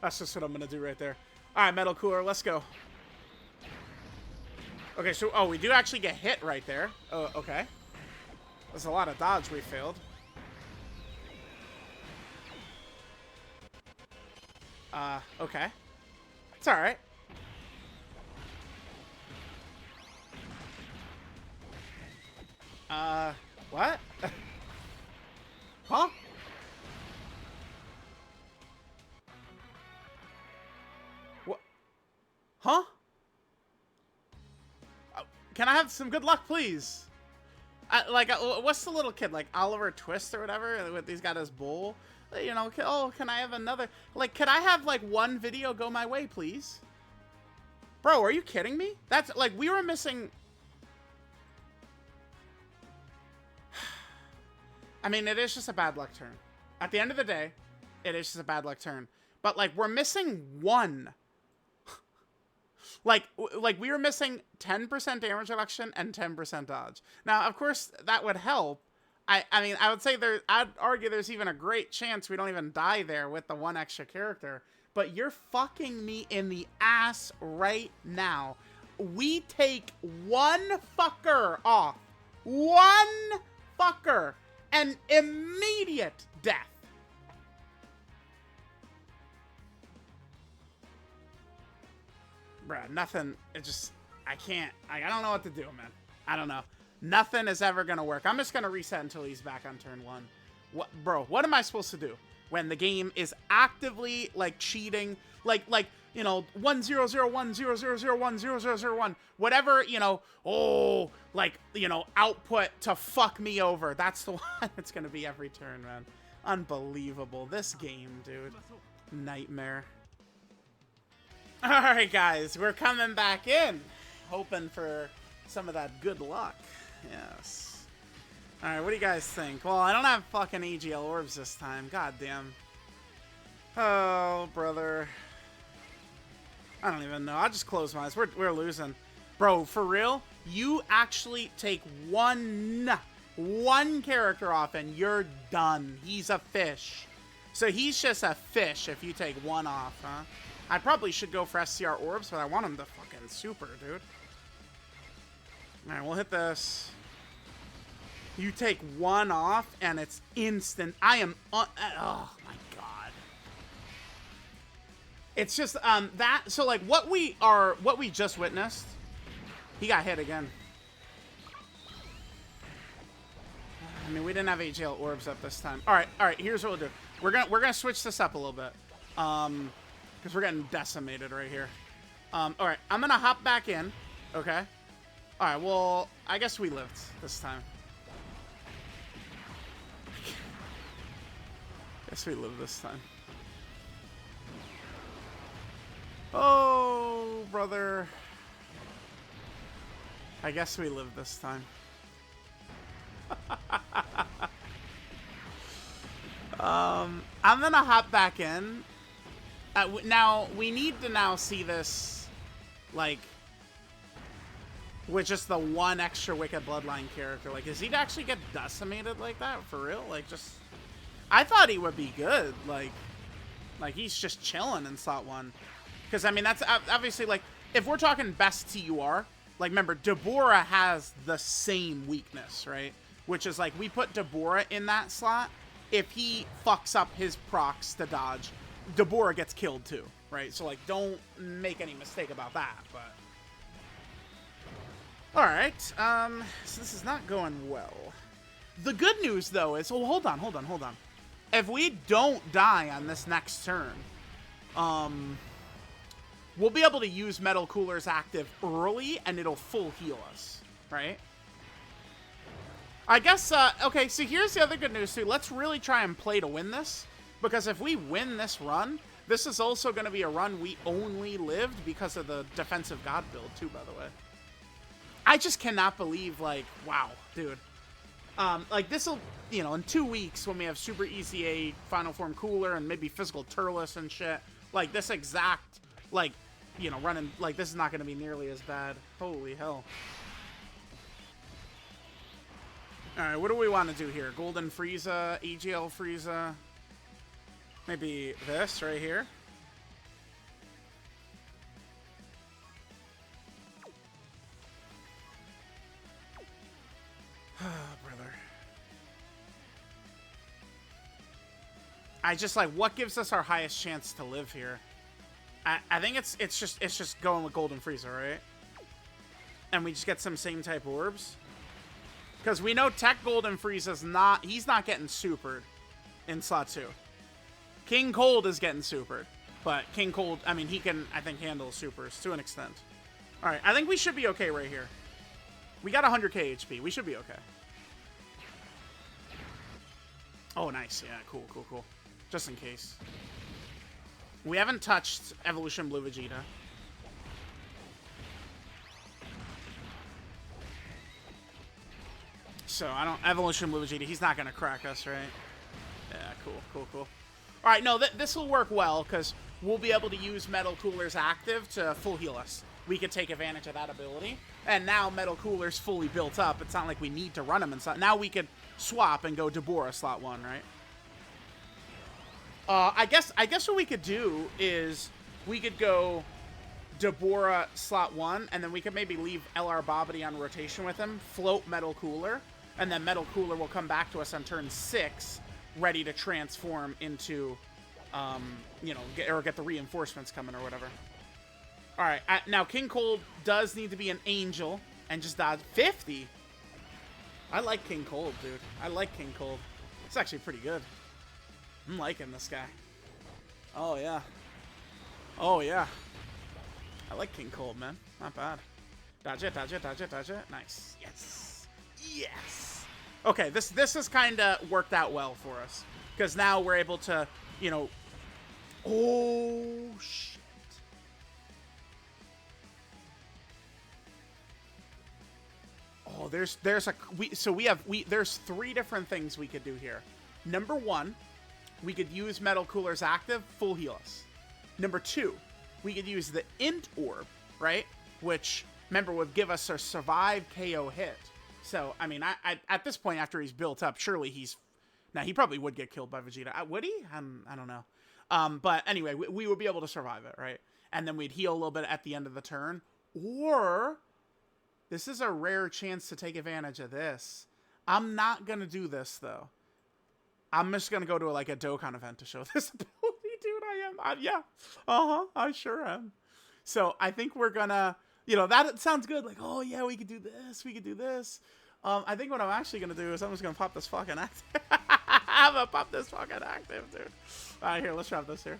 That's just what I'm gonna do right there. Alright, Metal Cooler, let's go. Okay, so, oh, we do actually get hit right there. Oh, okay. There's a lot of dodge we failed. Okay. It's alright. What? Huh? What? Huh? Can I have some good luck, please? What's the little kid? Like Oliver Twist or whatever? He's got his bowl. You know, oh, can I have another? Like, could I have, like, one video go my way, please? Bro, are you kidding me? That's, like, we were missing... I mean, it is just a bad luck turn. At the end of the day, it is just a bad luck turn. But, like, we're missing one. like, we were missing 10% damage reduction and 10% dodge. Now, of course, that would help. I mean, I would say I'd argue there's even a great chance we don't even die there with the one extra character. But you're fucking me in the ass right now. We take one fucker off. One fucker. And immediate death. Bruh, nothing. It just, I can't. I don't know what to do, man. I don't know. Nothing is ever going to work. I'm just going to reset until he's back on turn 1. What, bro, what am I supposed to do when the game is actively, like, cheating? Like, you know, 100100010001, whatever, you know, oh, like, you know, output to fuck me over. That's the one it's going to be every turn, man. Unbelievable. This game, dude. Nightmare. All right, guys, we're coming back in, hoping for some of that good luck. Yes. All right, what do you guys think? Well, I don't have fucking AGL orbs this time. God damn. Oh, brother. I don't even know. I'll just close my eyes. We're losing. Bro, for real? You actually take one character off and you're done. He's a fish. So he's just a fish if you take one off, huh? I probably should go for SCR orbs, but I want him to fucking super, dude. All right, we'll hit this. You take one off and it's instant. I am... oh, my God. It's just, that... So, like, what we just witnessed... He got hit again. I mean, we didn't have AGL orbs up this time. All right, here's what we'll do. We're gonna switch this up a little bit. Because we're getting decimated right here. All right, I'm gonna hop back in. Okay. Alright, well, I guess we lived this time. Guess we lived this time. Oh, brother. I guess we lived this time. I'm gonna hop back in. Now, we need to now see this, like, with just the one extra Wicked Bloodline character. Like, is he to actually get decimated like that? For real? Like, just... I thought he would be good. Like he's just chilling in slot 1. Because, I mean, that's obviously, like, if we're talking best TUR, like, remember, Deborah has the same weakness, right? Which is, like, we put Deborah in that slot. If he fucks up his procs to dodge, Deborah gets killed too, right? So, like, don't make any mistake about that, but... Alright, so this is not going well. The good news, though, is... Oh, hold on. If we don't die on this next turn, we'll be able to use Metal Cooler's active early, and it'll full heal us, right? I guess, okay, so here's the other good news, too. Let's really try and play to win this, because if we win this run, this is also going to be a run we only lived because of the Defensive God build, too, by the way. I just cannot believe, like, wow, dude. Like, this'll, you know, in 2 weeks when we have Super ECA, Final Form Cooler, and maybe Physical Turles and shit, like, this exact, like, you know, running, like, this is not going to be nearly as bad. Holy hell. Alright, what do we want to do here? Golden Frieza, AGL Frieza, maybe this right here. Brother. I just, like, what gives us our highest chance to live here? I think it's just going with Golden Frieza, right? And we just get some same type orbs. Because we know TEQ Golden Frieza's not, he's not getting supered in slot 2. King Cold is getting supered. But King Cold, I mean, he can, I think, handle supers to an extent. Alright, I think we should be okay right here. We got 100k HP. We should be okay. Oh, nice. Yeah, cool. Just in case. We haven't touched Evolution Blue Vegeta. So, I don't... Evolution Blue Vegeta, he's not going to crack us, right? Yeah, cool. Alright, no, this will work well, because we'll be able to use Metal Cooler's active to full heal us. We could take advantage of that ability. And now Metal Cooler's fully built up. It's not like we need to run him in slot. Now we could swap and go Deborah slot 1, right? I guess what we could do is we could go Deborah slot 1, and then we could maybe leave LR Bobbity on rotation with him, float Metal Cooler, and then Metal Cooler will come back to us on turn 6, ready to transform into, you know, get the reinforcements coming or whatever. All right, now King Cold does need to be an angel and just dodge 50. I like King Cold, dude. I like King Cold. It's actually pretty good. I'm liking this guy. Oh, yeah. Oh, yeah. I like King Cold, man. Not bad. Dodge it. Nice. Yes. Okay, this has kind of worked out well for us. Because now we're able to, you know... Oh, shit. Oh, there's 3 different things we could do here. Number 1, we could use Metal Cooler's active, full heal us. Number 2, we could use the Int Orb, right? Which, remember, would give us a survive KO hit. So, I mean, I at this point, after he's built up, surely he's... Now, he probably would get killed by Vegeta. Would he? I don't know. But anyway, we would be able to survive it, right? And then we'd heal a little bit at the end of the turn. Or... This is a rare chance to take advantage of this. I'm not going to do this, though. I'm just going to go to, like, a Dokkan event to show this ability, dude. Yeah. I sure am. So, I think we're going to... You know, that sounds good. Like, oh, yeah, we could do this. I think what I'm actually going to do is I'm just going to pop this fucking active. I'm going to pop this fucking active, dude. All right, here, let's drop this here.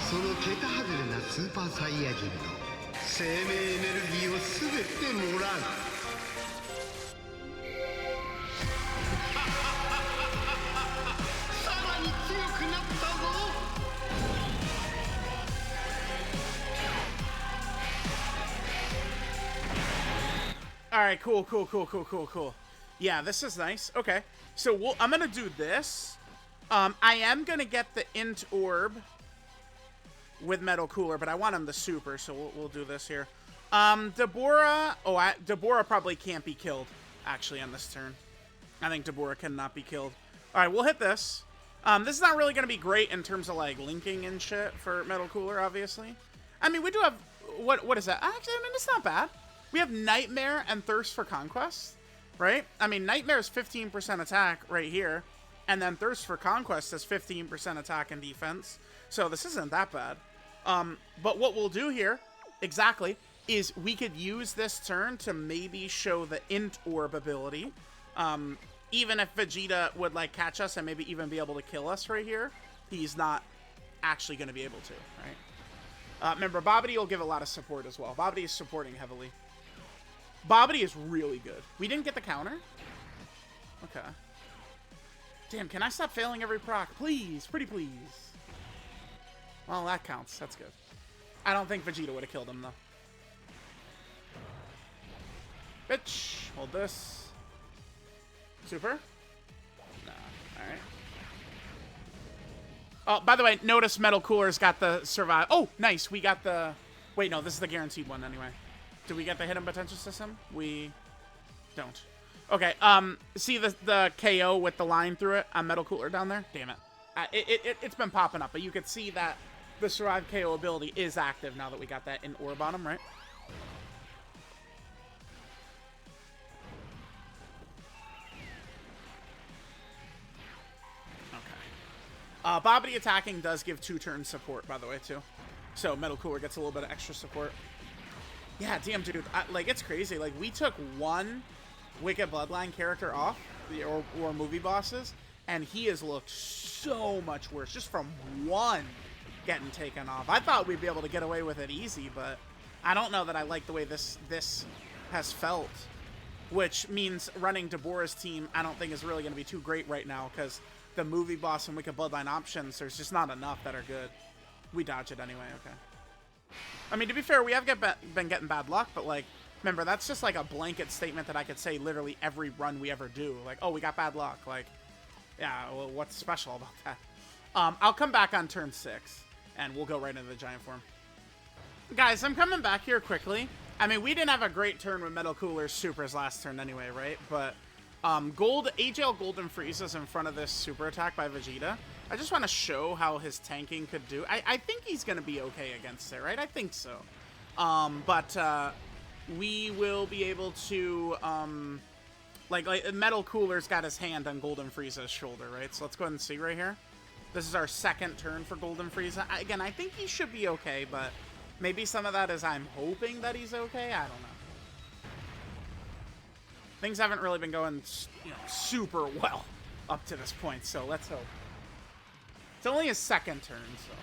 その桁外れなスーパーサイヤ人と生命エネルギーを全てもらう。さらに強くなったぞ。 All right, cool. Yeah, this is nice. Okay, so I'm gonna do this. I am gonna get the int orb with Metal Cooler, but I want him the super, so we'll do this here. Deborah. Oh, Deborah probably can't be killed actually on this turn. I think Deborah cannot be killed. All right, we'll hit this. This is not really gonna be great in terms of like linking and shit for Metal Cooler, obviously. I mean, we do have what is that? Actually, I mean, it's not bad. We have Nightmare and Thirst for Conquest, right? I mean, Nightmare is 15% attack right here, and then Thirst for Conquest is 15% attack and defense. So this isn't that bad. But what we'll do here, exactly, is we could use this turn to maybe show the Int Orb ability. Even if Vegeta would, like, catch us and maybe even be able to kill us right here, he's not actually going to be able to, right? Remember, Bobbity will give a lot of support as well. Bobbity is supporting heavily. Bobbity is really good. We didn't get the counter? Okay. Damn, can I stop failing every proc? Please, pretty please. Well, that counts. That's good. I don't think Vegeta would have killed him, though. Bitch. Hold this. Super? No. Alright. Oh, by the way, notice Metal Cooler's got the survive. Oh, nice. We got the... Wait, no, this is the guaranteed one anyway. Do we get the hidden potential system? We don't. Okay, see the KO with the line through it on Metal Cooler down there? Damn it. It's been popping up, but you can see that the Survive KO ability is active now that we got that in Orb on him, right? Okay. Bobbity attacking does give 2-turn support, by the way, too. So Metal Cooler gets a little bit of extra support. Yeah, damn, dude. Like, it's crazy. Like, we took one Wicked Bloodline character off, or movie bosses, and he has looked so much worse just from one getting taken off. I thought we'd be able to get away with it easy, but I don't know that I like the way this has felt, which means running Deborah's team I don't think is really going to be too great right now, because the movie boss and Wicked Bloodline options, there's just not enough that are good. We dodge it anyway, okay. I mean, to be fair, we have been getting bad luck, but, like, remember, that's just, like, a blanket statement that I could say literally every run we ever do. Like, oh, we got bad luck. Like, yeah, well, what's special about that? I'll come back on turn 6, and we'll go right into the giant form. Guys, I'm coming back here quickly. I mean, we didn't have a great turn with Metal Cooler's supers last turn anyway, right? But AJL Golden Freezes in front of this super attack by Vegeta. I just want to show how his tanking could do. I think he's going to be okay against it, right? I think so. But we will be able to, like Metal Cooler's got his hand on Golden Frieza's shoulder, right? So let's go ahead and see right here. This is our second turn for Golden Frieza. Again, I think he should be okay, but maybe some of that is I'm hoping that he's okay. I don't know. Things haven't really been going, you know, super well up to this point, so let's hope. It's only his second turn, so.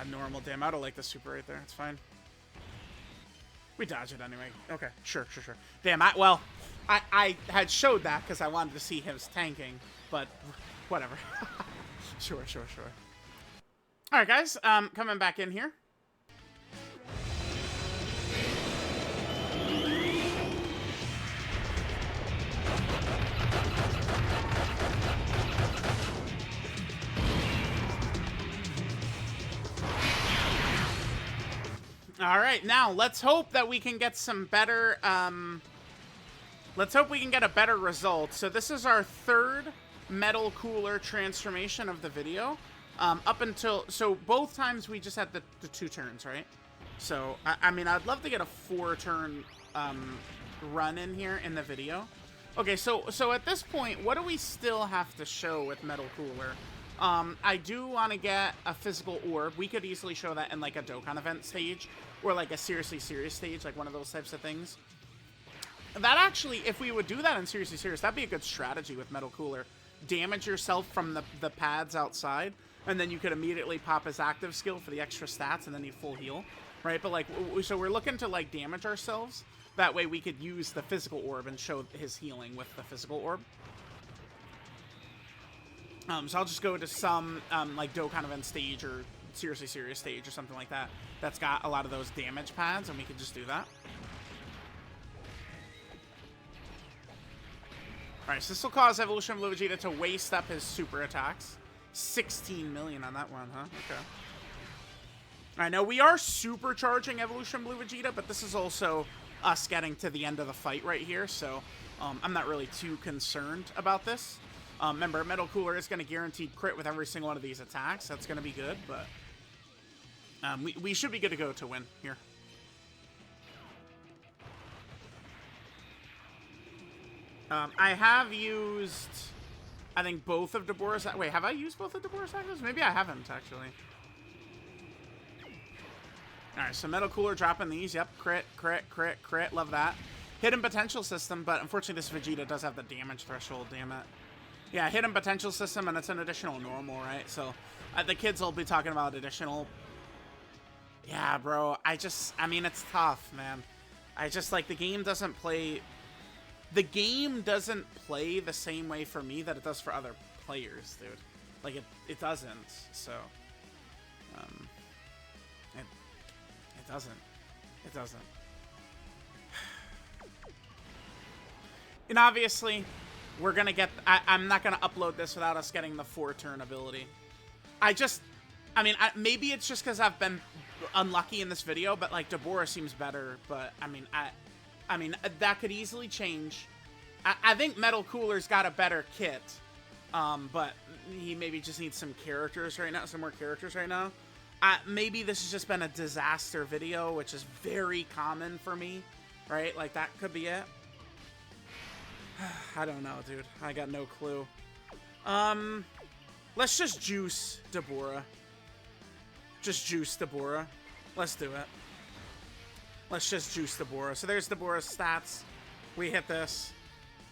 Normal. Damn, I don't like the super right there. It's fine. We dodge it anyway. Okay, sure. Damn, I had showed that because I wanted to see his tanking, but whatever. Sure. All right, guys, coming back in here. All right, now let's hope that we can get some better, let's hope we can get a better result. So this is our third Metal Cooler transformation of the video. Up until, so both times we just had the 2 turns, right? So, I mean, I'd love to get a 4-turn run in here in the video. Okay, so at this point, what do we still have to show with Metal Cooler? I do want to get a physical orb. We could easily show that in like a Dokkan event stage, or like a Seriously Serious stage, like one of those types of things. That actually, if we would do that in Seriously Serious, that'd be a good strategy with Metal Cooler. Damage yourself from the pads outside, and then you could immediately pop his active skill for the extra stats, and then he'd full heal, right? But like, so we're looking to like damage ourselves. That way we could use the physical orb and show his healing with the physical orb. So I'll just go to some like Dokkan event stage or seriously serious stage or something like that that's got a lot of those damage pads, and we could just do that. Alright, so this will cause Evolution Blue Vegeta to waste up his super attacks. 16 million on that one, huh? Okay. Alright, now we are supercharging Evolution Blue Vegeta, but this is also us getting to the end of the fight right here, so I'm not really too concerned about this. Remember, Metal Cooler is going to guaranteed crit with every single one of these attacks. That's going to be good, but we should be good to go to win here. I have used, I think, both of Deborah's... Wait, have I used both of Deborah's actives? Maybe I haven't, actually. Alright, so Metal Cooler dropping these. Yep, crit, crit, crit, crit. Love that. Hidden Potential System, but unfortunately this Vegeta does have the damage threshold, damn it. Yeah, Hidden Potential System, and it's an additional normal, right? So the kids will be talking about additional... Yeah, bro, I mean, it's tough, man. I just, like, the game doesn't play the same way for me that it does for other players, dude. Like, it doesn't, so... It doesn't. It doesn't. And obviously, we're gonna get... I'm not gonna upload this without us getting the 4-turn ability. I mean, maybe it's just because I've been unlucky in this video, but, like, Deborah seems better, but, I mean, that could easily change. I think Metal Cooler's got a better kit, but he maybe just needs some characters right now, some more characters right now. Maybe this has just been a disaster video, which is very common for me, right? Like, that could be it. I don't know, dude. I got no clue. Let's just juice Deborah. Just juice Deborah. Let's do it. Let's just juice Deborah. So there's Deborah's stats. We hit this,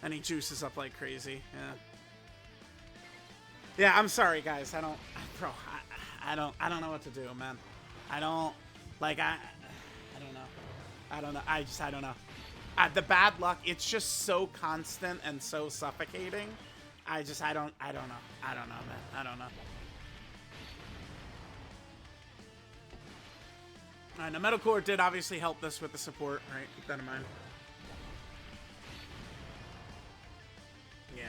and he juices up like crazy. Yeah. Yeah, I'm sorry, guys. I don't know what to do, man. I don't know. I don't know. The bad luck, it's just so constant and so suffocating. I don't know. I don't know, man. I don't know. Alright, now Metal Cooler did obviously help this with the support, right? Keep that in mind. Yeah.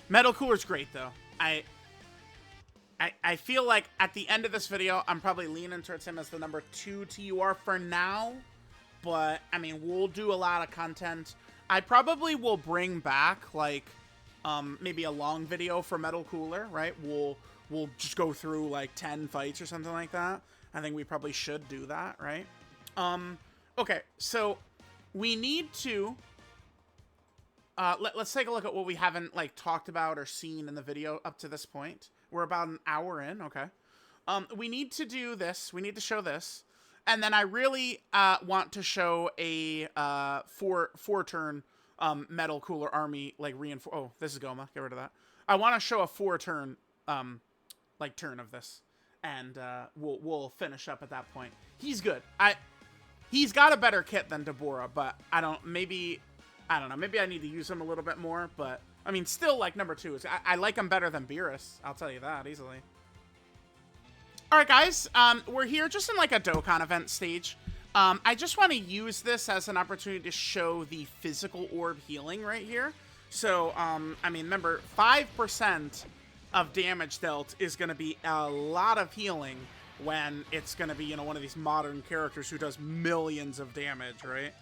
Metal Cooler's great, though. I feel like at the end of this video, I'm probably leaning towards him as the number 2 TUR for now. But, I mean, we'll do a lot of content. I probably will bring back, like, maybe a long video for Metal Cooler, right? We'll just go through, like, 10 fights or something like that. I think we probably should do that, right? Okay, so we need to... let's take a look at what we haven't, like, talked about or seen in the video up to this point. We're about an hour in, okay. We need to do this. We need to show this. And then I really want to show a 4-turn Metal Cooler Army, like, reinforce... Oh, this is Goma. Get rid of that. I want to show a 4-turn, like, turn of this. And we'll finish up at that point. He's good. He's got a better kit than Deborah, but I don't know. Maybe I need to use him a little bit more, but... I mean, still, like, number 2. I like him better than Beerus. I'll tell you that easily. Alright, guys. We're here just in, like, a Dokkan event stage. I just want to use this as an opportunity to show the physical orb healing right here. So, I mean, remember, 5% of damage dealt is going to be a lot of healing when it's going to be, you know, one of these modern characters who does millions of damage, right?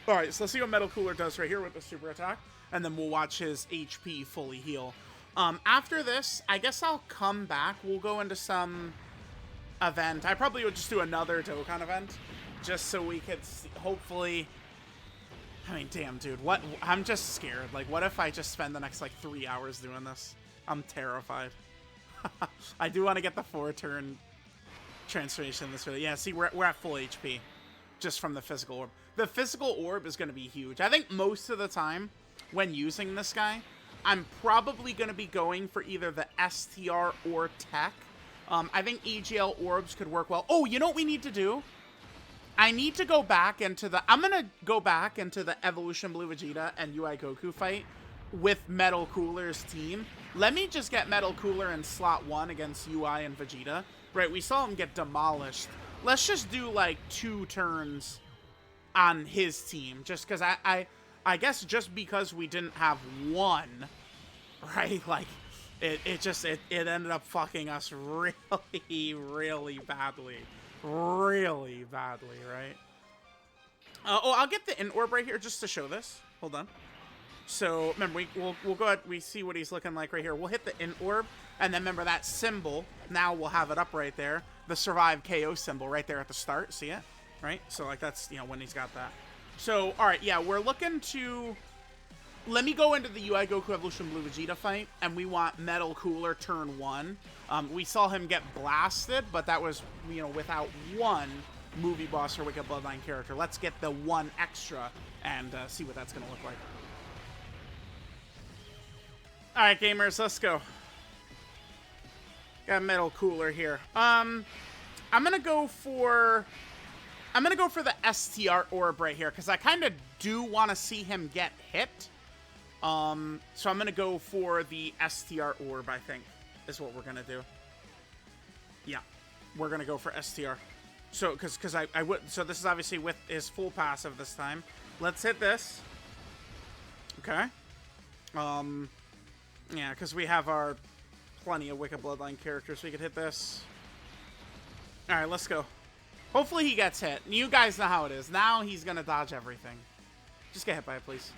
Alright, so let's see what Metal Cooler does right here with the super attack. And then we'll watch his HP fully heal. After this, I guess I'll come back. We'll go into some event. I probably would just do another Dokkan event. Just so we could see, hopefully... I mean, damn, dude. What? I'm just scared. Like, what if I just spend the next, like, 3 hours doing this? I'm terrified. I do want to get the 4-turn transformation in this video. Yeah, see, we're at full HP. Just from the physical orb. The physical orb is going to be huge. I think most of the time... when using this guy, I'm probably going to be going for either the STR or TEQ. I think EGL orbs could work well. Oh, you know what we need to do? I need to go back into the... I'm going to go back into the Evolution Blue Vegeta and UI Goku fight with Metal Cooler's team. Let me just get Metal Cooler in slot 1 against UI and Vegeta. Right, we saw him get demolished. Let's just do, like, 2 turns on his team. Just because I guess just because we didn't have 1, right? Like, it ended up fucking us really, really badly. Really badly, right? Oh, I'll get the in orb right here just to show this. Hold on. So, remember, we'll go ahead, we see what he's looking like right here. We'll hit the in orb, and then remember that symbol, now we'll have it up right there. The survive KO symbol right there at the start, see it? Right? So, like, that's, you know, when he's got that. So, alright, yeah, we're looking to... Let me go into the UI Goku Evolution Blue Vegeta fight, and we want Metal Cooler turn 1. We saw him get blasted, but that was, you know, without 1 movie boss or Wicked Bloodline character. Let's get the 1 extra and see what that's going to look like. Alright, gamers, let's go. Got Metal Cooler here. I'm gonna go for the STR orb right here, because I kind of do want to see him get hit. So I'm gonna go for the STR orb, I think, is what we're gonna do. Yeah, we're gonna go for STR. So, because I would, so this is obviously with his full passive this time. Let's hit this. Okay. Yeah, because we have our plenty of Wicked Bloodline characters. We could hit this. Alright, let's go. Hopefully he gets hit. You guys know how it is. Now he's going to dodge everything. Just get hit by it, please.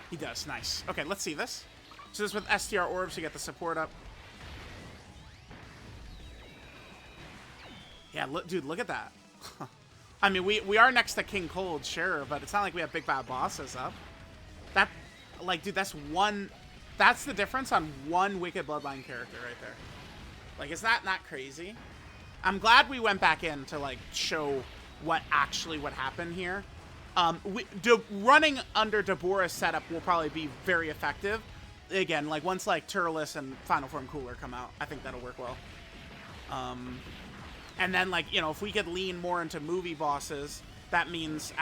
He does. Nice. Okay, let's see this. So this with STR orbs, you get the support up. Yeah, look, dude, look at that. I mean, we are next to King Cold, sure, but it's not like we have big bad bosses up. That... Like, dude, that's the difference on 1 Wicked Bloodline character right there. Like, is that not crazy? I'm glad we went back in to, like, show what happened here. Running under Deborah's setup will probably be very effective. Again, like, once, like, Turles and Final Form Cooler come out, I think that'll work well. And then, like, you know, if we could lean more into movie bosses, that means,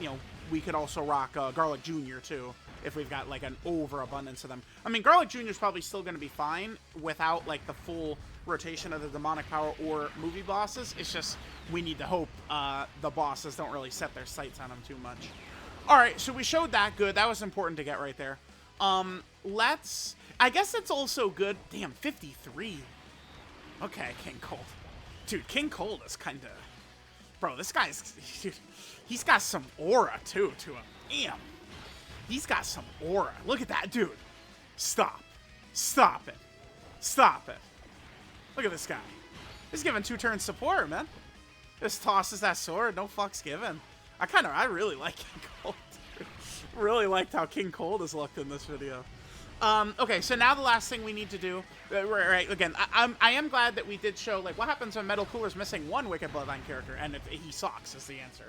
you know, we could also rock Garlic Jr., too. If we've got, like, an overabundance of them. I mean, Garlic Jr. is probably still going to be fine without, like, the full rotation of the demonic power or movie bosses. It's just we need to hope the bosses don't really set their sights on them too much. All right, so we showed that. Good. That was important to get right there. I guess it's also good. Damn, 53. Okay, King Cold. Dude, King Cold is kind of... Bro, this guy's... He's got some aura, too, to him. Damn. He's got some aura. Look at that, dude. Stop. Stop it. Stop it. Look at this guy. He's giving 2 turn support, man. Just tosses that sword. No fucks given. I really like King Cold. Really liked how King Cold has looked in this video. Okay, so now the last thing we need to do, right, again, I am glad that we did show, like, what happens when Metal Cooler's missing 1 Wicked Bloodline character, and he sucks is the answer.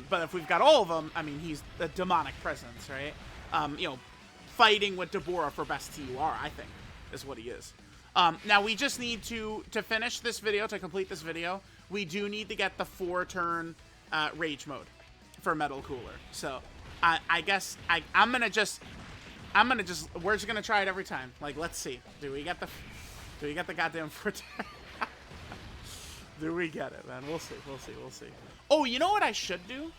But if we've got all of them, I mean, he's a demonic presence, right? You know, fighting with Deborah for best TUR, I think, is what he is. Now, we just need to finish this video, to complete this video, we do need to get the 4-turn rage mode for Metal Cooler. So, I guess I'm gonna just, we're just gonna try it every time. Like, let's see. Do we get the goddamn 4-turn? Do we get it, man? We'll see, we'll see, we'll see. Oh, you know what I should do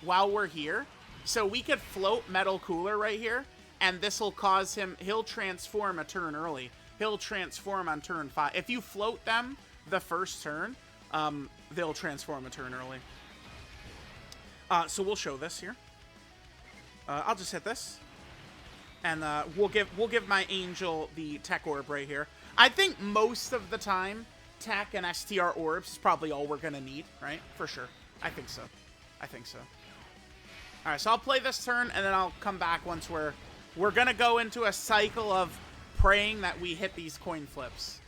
while we're here? So we could float Metal Cooler right here, and this will cause him, he'll transform a turn early. He'll transform on turn 5. If you float them the first turn, they'll transform a turn early. So we'll show this here. I'll just hit this. And we'll give my angel the TEQ orb right here. I think most of the time, TEQ and STR orbs is probably all we're going to need, right? For sure. I think so. I think so. All right, so I'll play this turn, and then I'll come back once we're going to go into a cycle of praying that we hit these coin flips.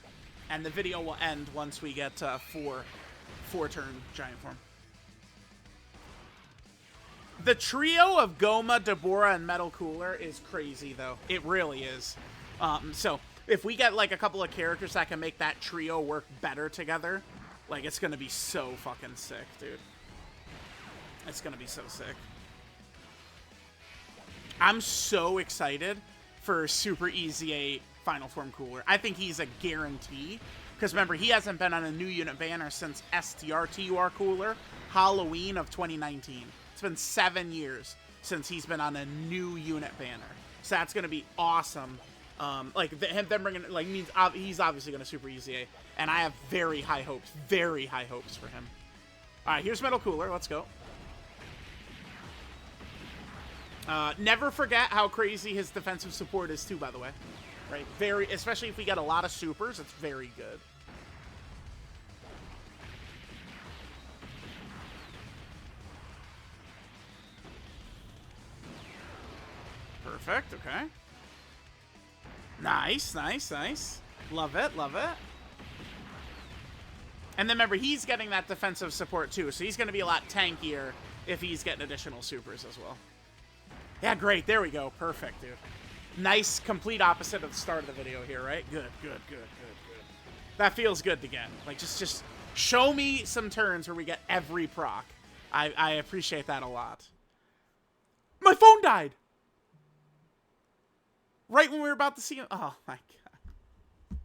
And the video will end once we get 4-turn giant form. The trio of Goma, Deborah, and Metal Cooler is crazy, though. It really is. So if we get, like, a couple of characters that can make that trio work better together, like, it's gonna be so fucking sick, dude. It's gonna be so sick. I'm so excited for Super Easy 8 Final Form Cooler. I think he's a guarantee. Because remember, he hasn't been on a new unit banner since STR TUR Cooler, Halloween of 2019. It's been 7 years since he's been on a new unit banner. So that's going to be awesome. Like, them bringing, like, means he's obviously going to Super Easy 8. And I have very high hopes for him. All right, here's Metal Cooler. Let's go. Never forget how crazy his defensive support is, too, by the way. Right? Especially if we get a lot of supers, it's very good. Perfect, okay. Nice, nice, nice. Love it, love it. And then remember, he's getting that defensive support too, so he's going to be a lot tankier if he's getting additional supers as well. Yeah, great. There we go. Perfect, dude. Nice, complete opposite of the start of the video here, right? Good, good, good, good, good. That feels good to get. Like, just show me some turns where we get every proc. I appreciate that a lot. My phone died! Right when we were about to see him. Oh, my God.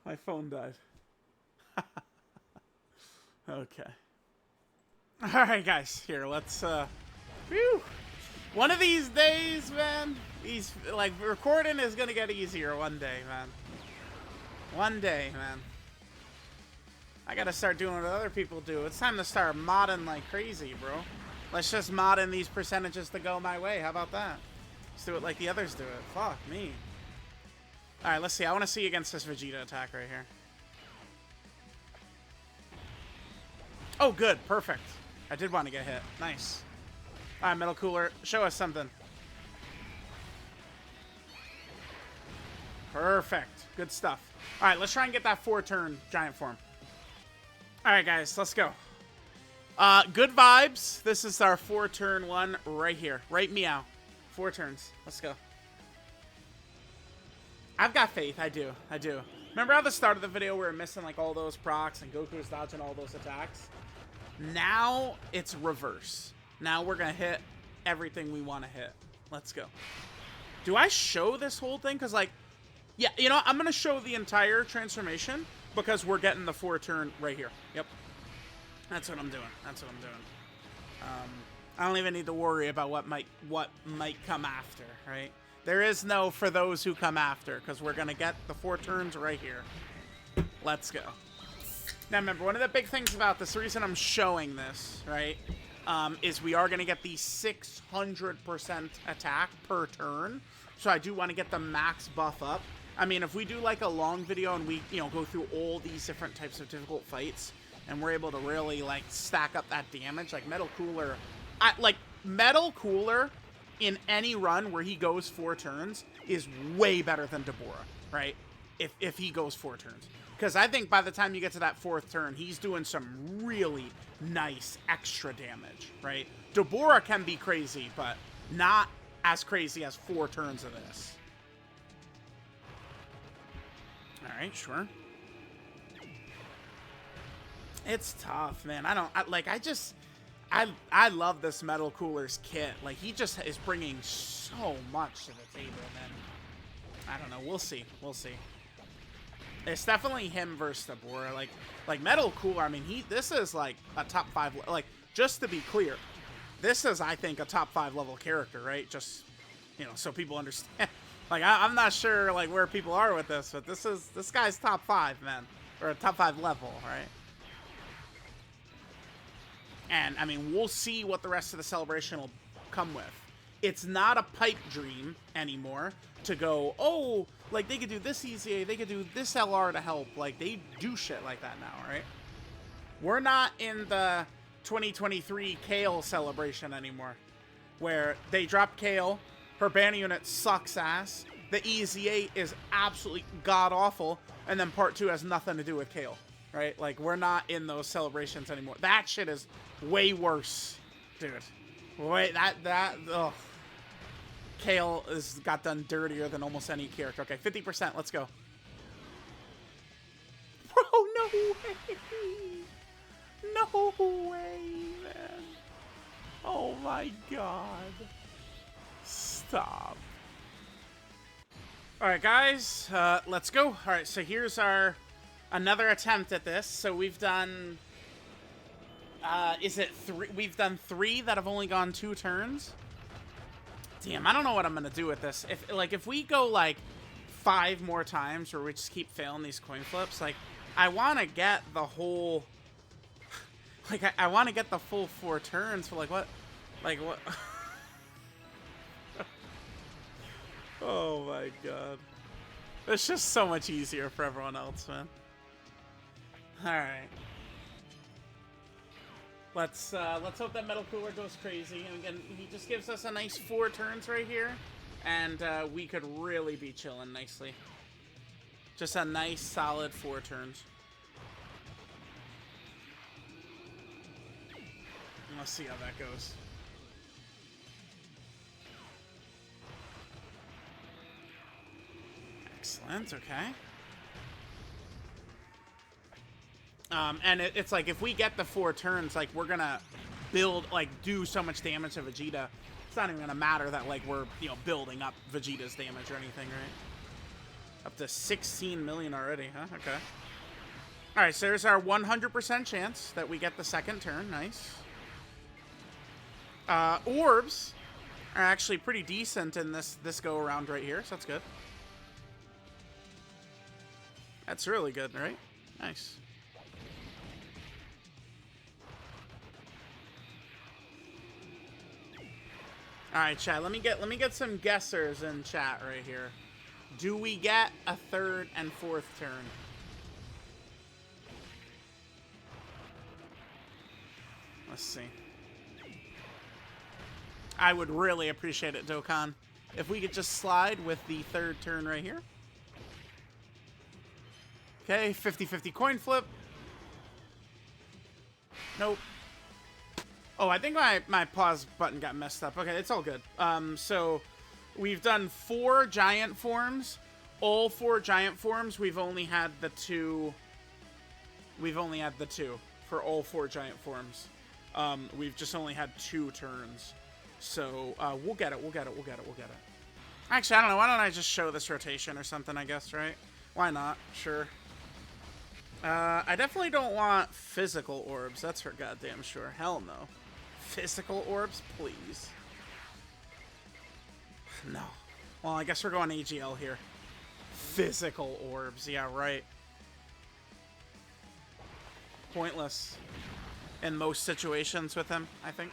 My phone died. Okay. Alright, guys. Here, let's, whew. One of these days, man, like, recording is gonna get easier one day, man. One day, man. I gotta start doing what other people do. It's time to start modding like crazy, bro. Let's just mod in these percentages to go my way. How about that? Let's do it like the others do it. Fuck me. Alright, let's see. I want to see against this Vegeta attack right here. Oh, good. Perfect. I did want to get hit. Nice. Alright, Metal Cooler. Show us something. Perfect. Good stuff. Alright, let's try and get that 4-turn giant form. Alright, guys. Let's go. Good vibes. This is our 4-turn one right here. Right meow. 4 turns. Let's go. I've got faith. I do. I do. Remember how the start of the video we were missing like all those procs and Goku was dodging all those attacks? Now it's reverse. Now we're going to hit everything we want to hit. Let's go. Do I show this whole thing? Because like, yeah, you know, I'm going to show the entire transformation because we're getting the 4-turn right here. Yep. That's what I'm doing. That's what I'm doing. I don't even need to worry about what might come after, right? There is no for those who come after, because we're going to get the 4 turns right here. Let's go. Now, remember, one of the big things about this, the reason I'm showing this, right, is we are going to get the 600% attack per turn. So I do want to get the max buff up. I mean, if we do, like, a long video and we, you know, go through all these different types of difficult fights, and we're able to really, like, stack up that damage, like Metal Cooler... like, Metal Cooler in any run where he goes 4 turns is way better than Deborah, right? If he goes 4 turns. Because I think by the time you get to that 4th turn, he's doing some really nice extra damage, right? Deborah can be crazy, but not as crazy as 4 turns of this. Alright, sure. It's tough, man. I love this Metal Cooler's kit. Like, he just is bringing so much to the table, man. I don't know. We'll see. We'll see. It's definitely him versus Deborah. Like Metal Cooler, I mean, this is like a top 5, like, just to be clear, this is, I think, a top 5 level character, right? Just, you know, so people understand. Like, I'm not sure, like, where people are with this, but this guy's top 5, man. Or a top 5 level, right? And, I mean, we'll see what the rest of the celebration will come with. It's not a pipe dream anymore to go, oh, like, they could do this EZA, they could do this LR to help. Like, they do shit like that now, right? We're not in the 2023 Kale celebration anymore, where they drop Kale, her banner unit sucks ass, the EZA is absolutely god-awful, and then part 2 has nothing to do with Kale. Right? Like, we're not in those celebrations anymore. That shit is way worse, dude. Wait, ugh. Kale got done dirtier than almost any character. Okay, 50%. Let's go. Bro, no way. No way, man. Oh my god. Stop. Alright, guys. Let's go. Alright, so here's our another attempt at this. So we've done... is it 3? We've done 3 that have only gone 2 turns. Damn, I don't know what I'm gonna do with this. If we go like 5 more times where we just keep failing these coin flips, like I want to get the whole, like I want to get the full 4 turns for like what. Oh my god, it's just so much easier for everyone else, man. All right. Let's hope that Metal Cooler goes crazy. And again, he just gives us a nice 4 turns right here. And we could really be chilling nicely. Just a nice, solid 4 turns. Let's see how that goes. Excellent, okay. And it's like, if we get the 4 turns, like, we're gonna build, like, do so much damage to Vegeta. It's not even gonna matter that, like, we're, you know, building up Vegeta's damage or anything, right? Up to 16 million already, huh? Okay. Alright, so there's our 100% chance that we get the 2nd turn. Nice. Orbs are actually pretty decent in this go-around right here, so that's good. That's really good, right? Nice. All right, chat. Let me get some guessers in chat right here. Do we get a 3rd and 4th turn? Let's see. I would really appreciate it, Dokkan, if we could just slide with the 3rd turn right here. Okay, 50-50 coin flip. Nope. Oh, I think my pause button got messed up. Okay, it's all good. So we've done 4 giant forms. All 4 giant forms, we've only had the 2. We've only had the 2 for all 4 giant forms. We've just only had 2 turns. So we'll get it. We'll get it. We'll get it. We'll get it. Actually, I don't know. Why don't I just show this rotation or something, I guess, right? Why not? Sure. I definitely don't want physical orbs. That's for goddamn sure. Hell no. Physical orbs, please. No. Well, I guess we're going AGL here. Physical orbs. Yeah, right. Pointless. In most situations with him, I think.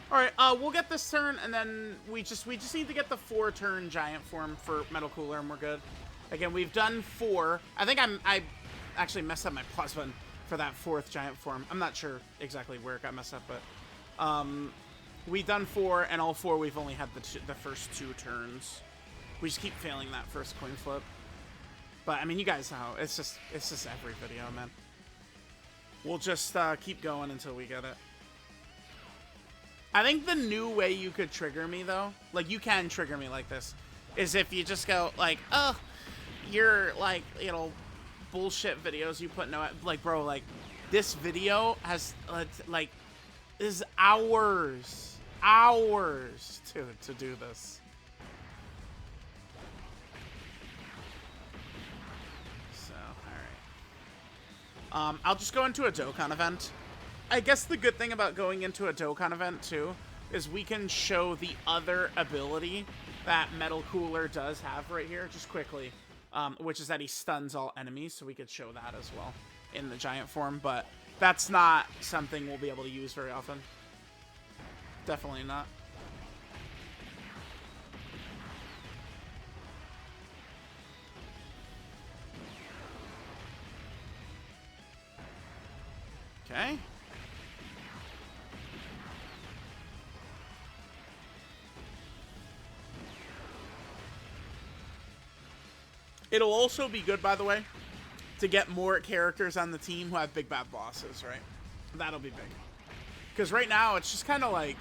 Alright, we'll get this turn, and then we just need to get the 4-turn giant form for Metal Cooler, and we're good. Again, we've done 4. I think I actually messed up my plus button for that 4th giant form. I'm not sure exactly where it got messed up, but we've done 4, and all 4 we've only had the first 2 turns. We just keep failing that first coin flip. But I mean, you guys know it's just every video, man. We'll just keep going until we get it. I think the new way you could trigger me, though, like you can trigger me like this, is if you just go like, oh, you're like, you know, bullshit videos you put no, like, bro, like this video has like is hours to do this. So all right, I'll just go into a Dokkan event. I guess the good thing about going into a Dokkan event too is we can show the other ability that Metal Cooler does have right here, just quickly, which is that he stuns all enemies, so we could show that as well in the giant form, but that's not something we'll be able to use very often. Definitely not. Okay. It'll also be good, by the way, to get more characters on the team who have big bad bosses, right? That'll be big. Because right now, it's just kind of like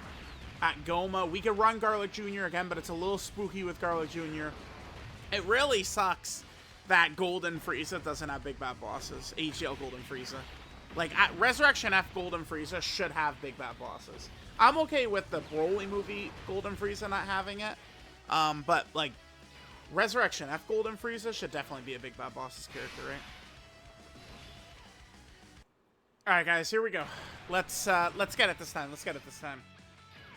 at Goma. We could run Garlic Jr. again, but it's a little spooky with Garlic Jr. It really sucks that Golden Frieza doesn't have big bad bosses. HDL Golden Frieza. Like, at Resurrection F Golden Frieza should have big bad bosses. I'm okay with the Broly movie Golden Frieza not having it. But, like, Resurrection F Golden Frieza should definitely be a big bad bosses character, right? Alright, guys, here we go. Let's get it this time. Let's get it this time.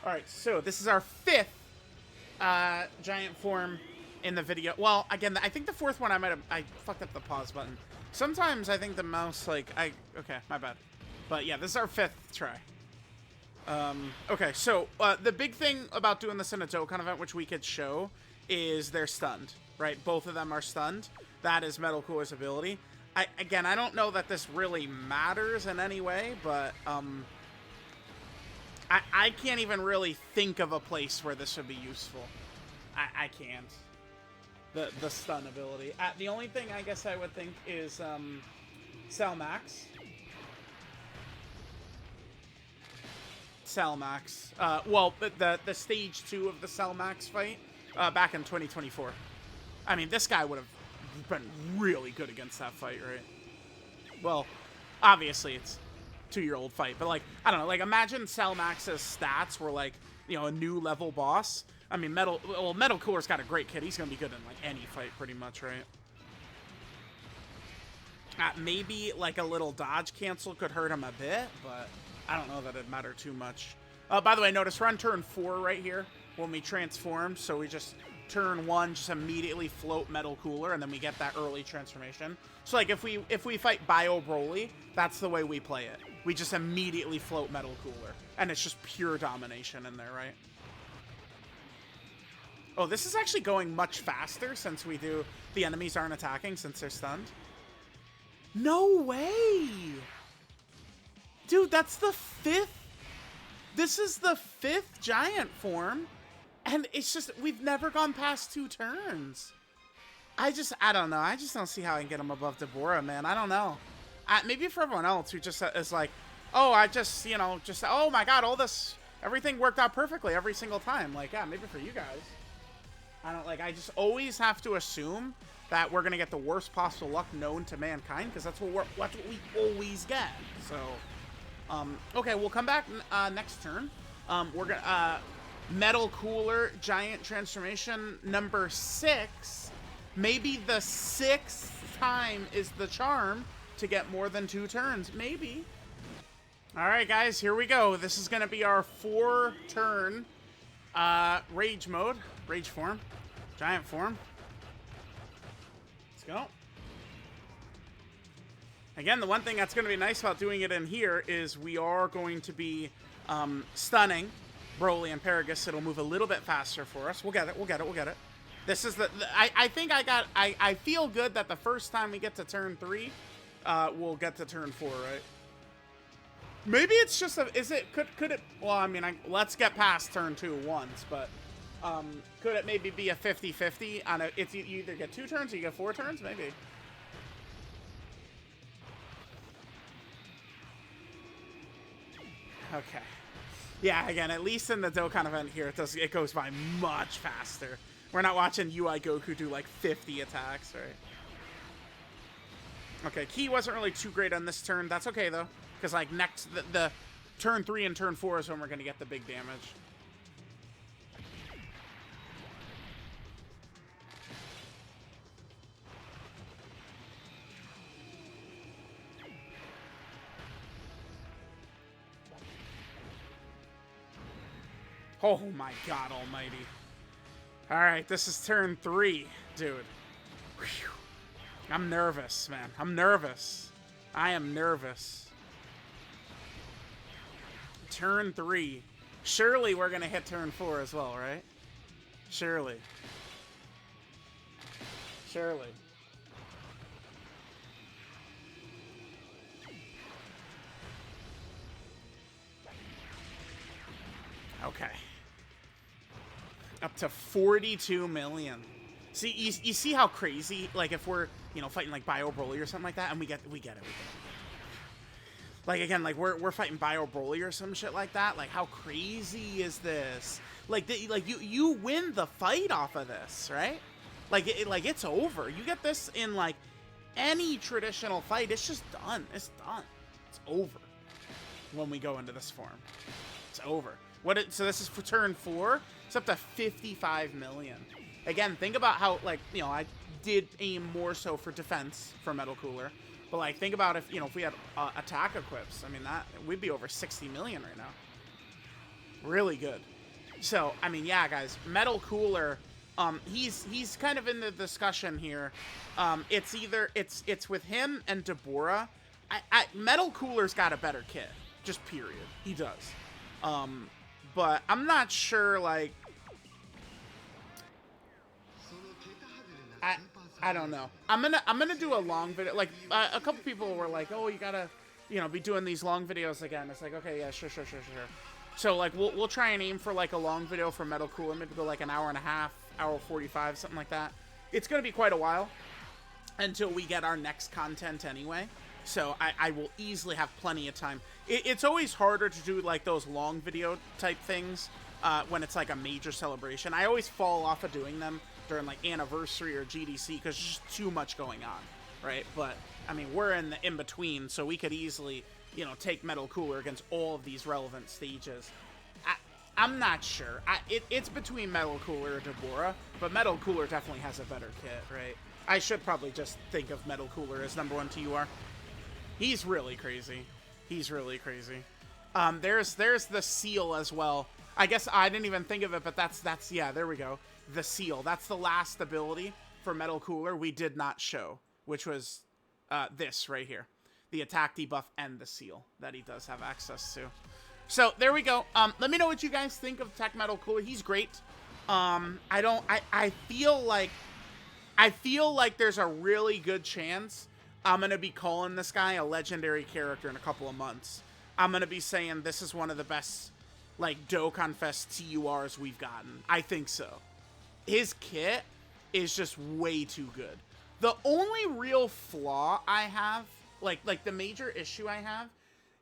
Alright, so this is our 5th giant form in the video. Well, again, I think the 4th one I fucked up the pause button. Sometimes I think the mouse, like, okay, my bad. But yeah, this is our 5th try. Okay, so the big thing about doing this in a Dokkan event, which we could show, is they're stunned, right? Both of them are stunned. That is Metal Cooler's ability. Again, I don't know that this really matters in any way, but I can't even really think of a place where this would be useful. I can't. The stun ability. The only thing I guess I would think is Cell Max. Cell Max. Well, the stage 2 of the Cell Max fight back in 2024. I mean, this guy would have been really good against that fight, right? Well, obviously it's a 2-year-old fight, but like, I don't know, like imagine Cell Max's stats were like, you know, a new level boss. I mean, Metal Cooler's got a great kit. He's gonna be good in like any fight pretty much, right? Maybe like a little dodge cancel could hurt him a bit, but I don't know that it'd matter too much. By the way, notice we're on turn 4 right here when we transform, so we just turn 1 just immediately float Metal Cooler, and then we get that early transformation. So like if we fight Bio Broly, that's the way we play it. We just immediately float Metal Cooler, and it's just pure domination in there, right? Oh, this is actually going much faster since the enemies aren't attacking since they're stunned. No way! Dude, that's the 5th. This is the 5th giant form. And it's just, we've never gone past 2 turns. I don't know. I just don't see how I can get him above Deborah, man. I don't know. Maybe for everyone else who just is like, oh, you know, oh my god, everything worked out perfectly every single time. Like, yeah, maybe for you guys. I just always have to assume that we're going to get the worst possible luck known to mankind, because that's what we always get. So, okay, we'll come back next turn. We're going to, Metal Cooler Giant Transformation number 6. Maybe the 6th time is the charm to get more than 2 turns. Maybe. Alright, guys, here we go. This is going to be our 4-turn Rage mode. Rage form. Giant form. Let's go. Again, the one thing that's going to be nice about doing it in here is we are going to be stunning Broly and Paragus. It'll move a little bit faster for us. We'll get it. We'll get it. We'll get it. This is I think I feel good that the first time we get to turn 3, we'll get to turn 4, right? Maybe it's just could it, well, I mean, let's get past turn 2 once, but could it maybe be a 50-50 on if you either get 2 turns or you get 4 turns? Maybe. Okay. Yeah, again, at least in the Dokkan event here, it goes by much faster. We're not watching UI Goku do like 50 attacks, right? Okay, Ki wasn't really too great on this turn. That's okay, though. Because, like, next, the turn 3 and turn 4 is when we're going to get the big damage. Oh my god almighty. Alright, this is turn 3, dude. Whew. I'm nervous, man. I'm nervous. I am nervous. Turn 3. Surely we're gonna hit turn 4 as well, right? Surely. Surely. Okay. Up to 42 million. See, you see how crazy, like, if we're, you know, fighting like Bio Broly or something like that, and we get it. Like, again, like, we're fighting Bio Broly or some shit like that. Like, how crazy is this? Like, you win the fight off of this, right? Like, it's over. You get this in, like, any traditional fight. It's just done. It's done. It's over when we go into this form. It's over. So this is for turn 4. It's up to 55 million. Again, think about how, like, you know, I did aim more so for defense for Metal Cooler. But, like, think about if, you know, if we had attack equips. I mean, we'd be over 60 million right now. Really good. So, I mean, yeah, guys, Metal Cooler, he's kind of in the discussion here. It's either, it's with him and Deborah. Metal Cooler's got a better kit. Just period. He does. But I'm not sure, like, I don't know. I'm gonna do a long video. Like, a couple people were like, "Oh, you gotta, you know, be doing these long videos again." It's like, okay, yeah, sure. So, like, we'll try and aim for, like, a long video for Metal Cooler. Maybe go, like, an hour and a half, hour 45, something like that. It's gonna be quite a while until we get our next content anyway. So I will easily have plenty of time. It's always harder to do, like, those long video type things when it's, like, a major celebration. I always fall off of doing them during, like, anniversary or GDC because there's just too much going on, right? But, I mean, we're in the in-between, so we could easily, you know, take Metal Cooler against all of these relevant stages. I'm not sure. It's between Metal Cooler and Deborah, but Metal Cooler definitely has a better kit, right? I should probably just think of Metal Cooler as #1 TUR. He's really crazy. He's really crazy. There's the seal as well. I guess I didn't even think of it, but that's yeah, there we go. The seal. That's the last ability for Metal Cooler we did not show, which was this right here. The attack debuff and the seal that he does have access to. So there we go. Let me know what you guys think of Tech Metal Cooler. He's great. I feel like there's a really good chance I'm going to be calling this guy a legendary character in a couple of months. I'm going to be saying this is one of the best, like, Dokkan Fest TURs we've gotten. I think so. His kit is just way too good. The only real flaw I have, like the major issue I have,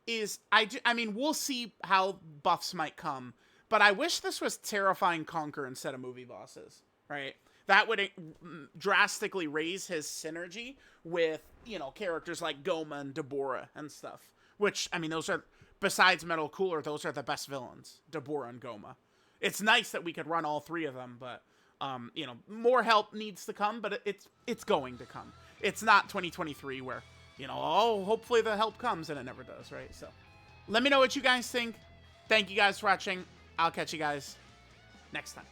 is I mean, we'll see how buffs might come, but I wish this was Terrifying Conquer instead of movie bosses, right? That would drastically raise his synergy with, you know, characters like Goma and Deborah and stuff. Which, I mean, those are, besides Metal Cooler, those are the best villains, Deborah and Goma. It's nice that we could run all 3 of them, but, you know, more help needs to come, but it's going to come. It's not 2023 where, you know, oh, hopefully the help comes, and it never does, right? So, let me know what you guys think. Thank you guys for watching. I'll catch you guys next time.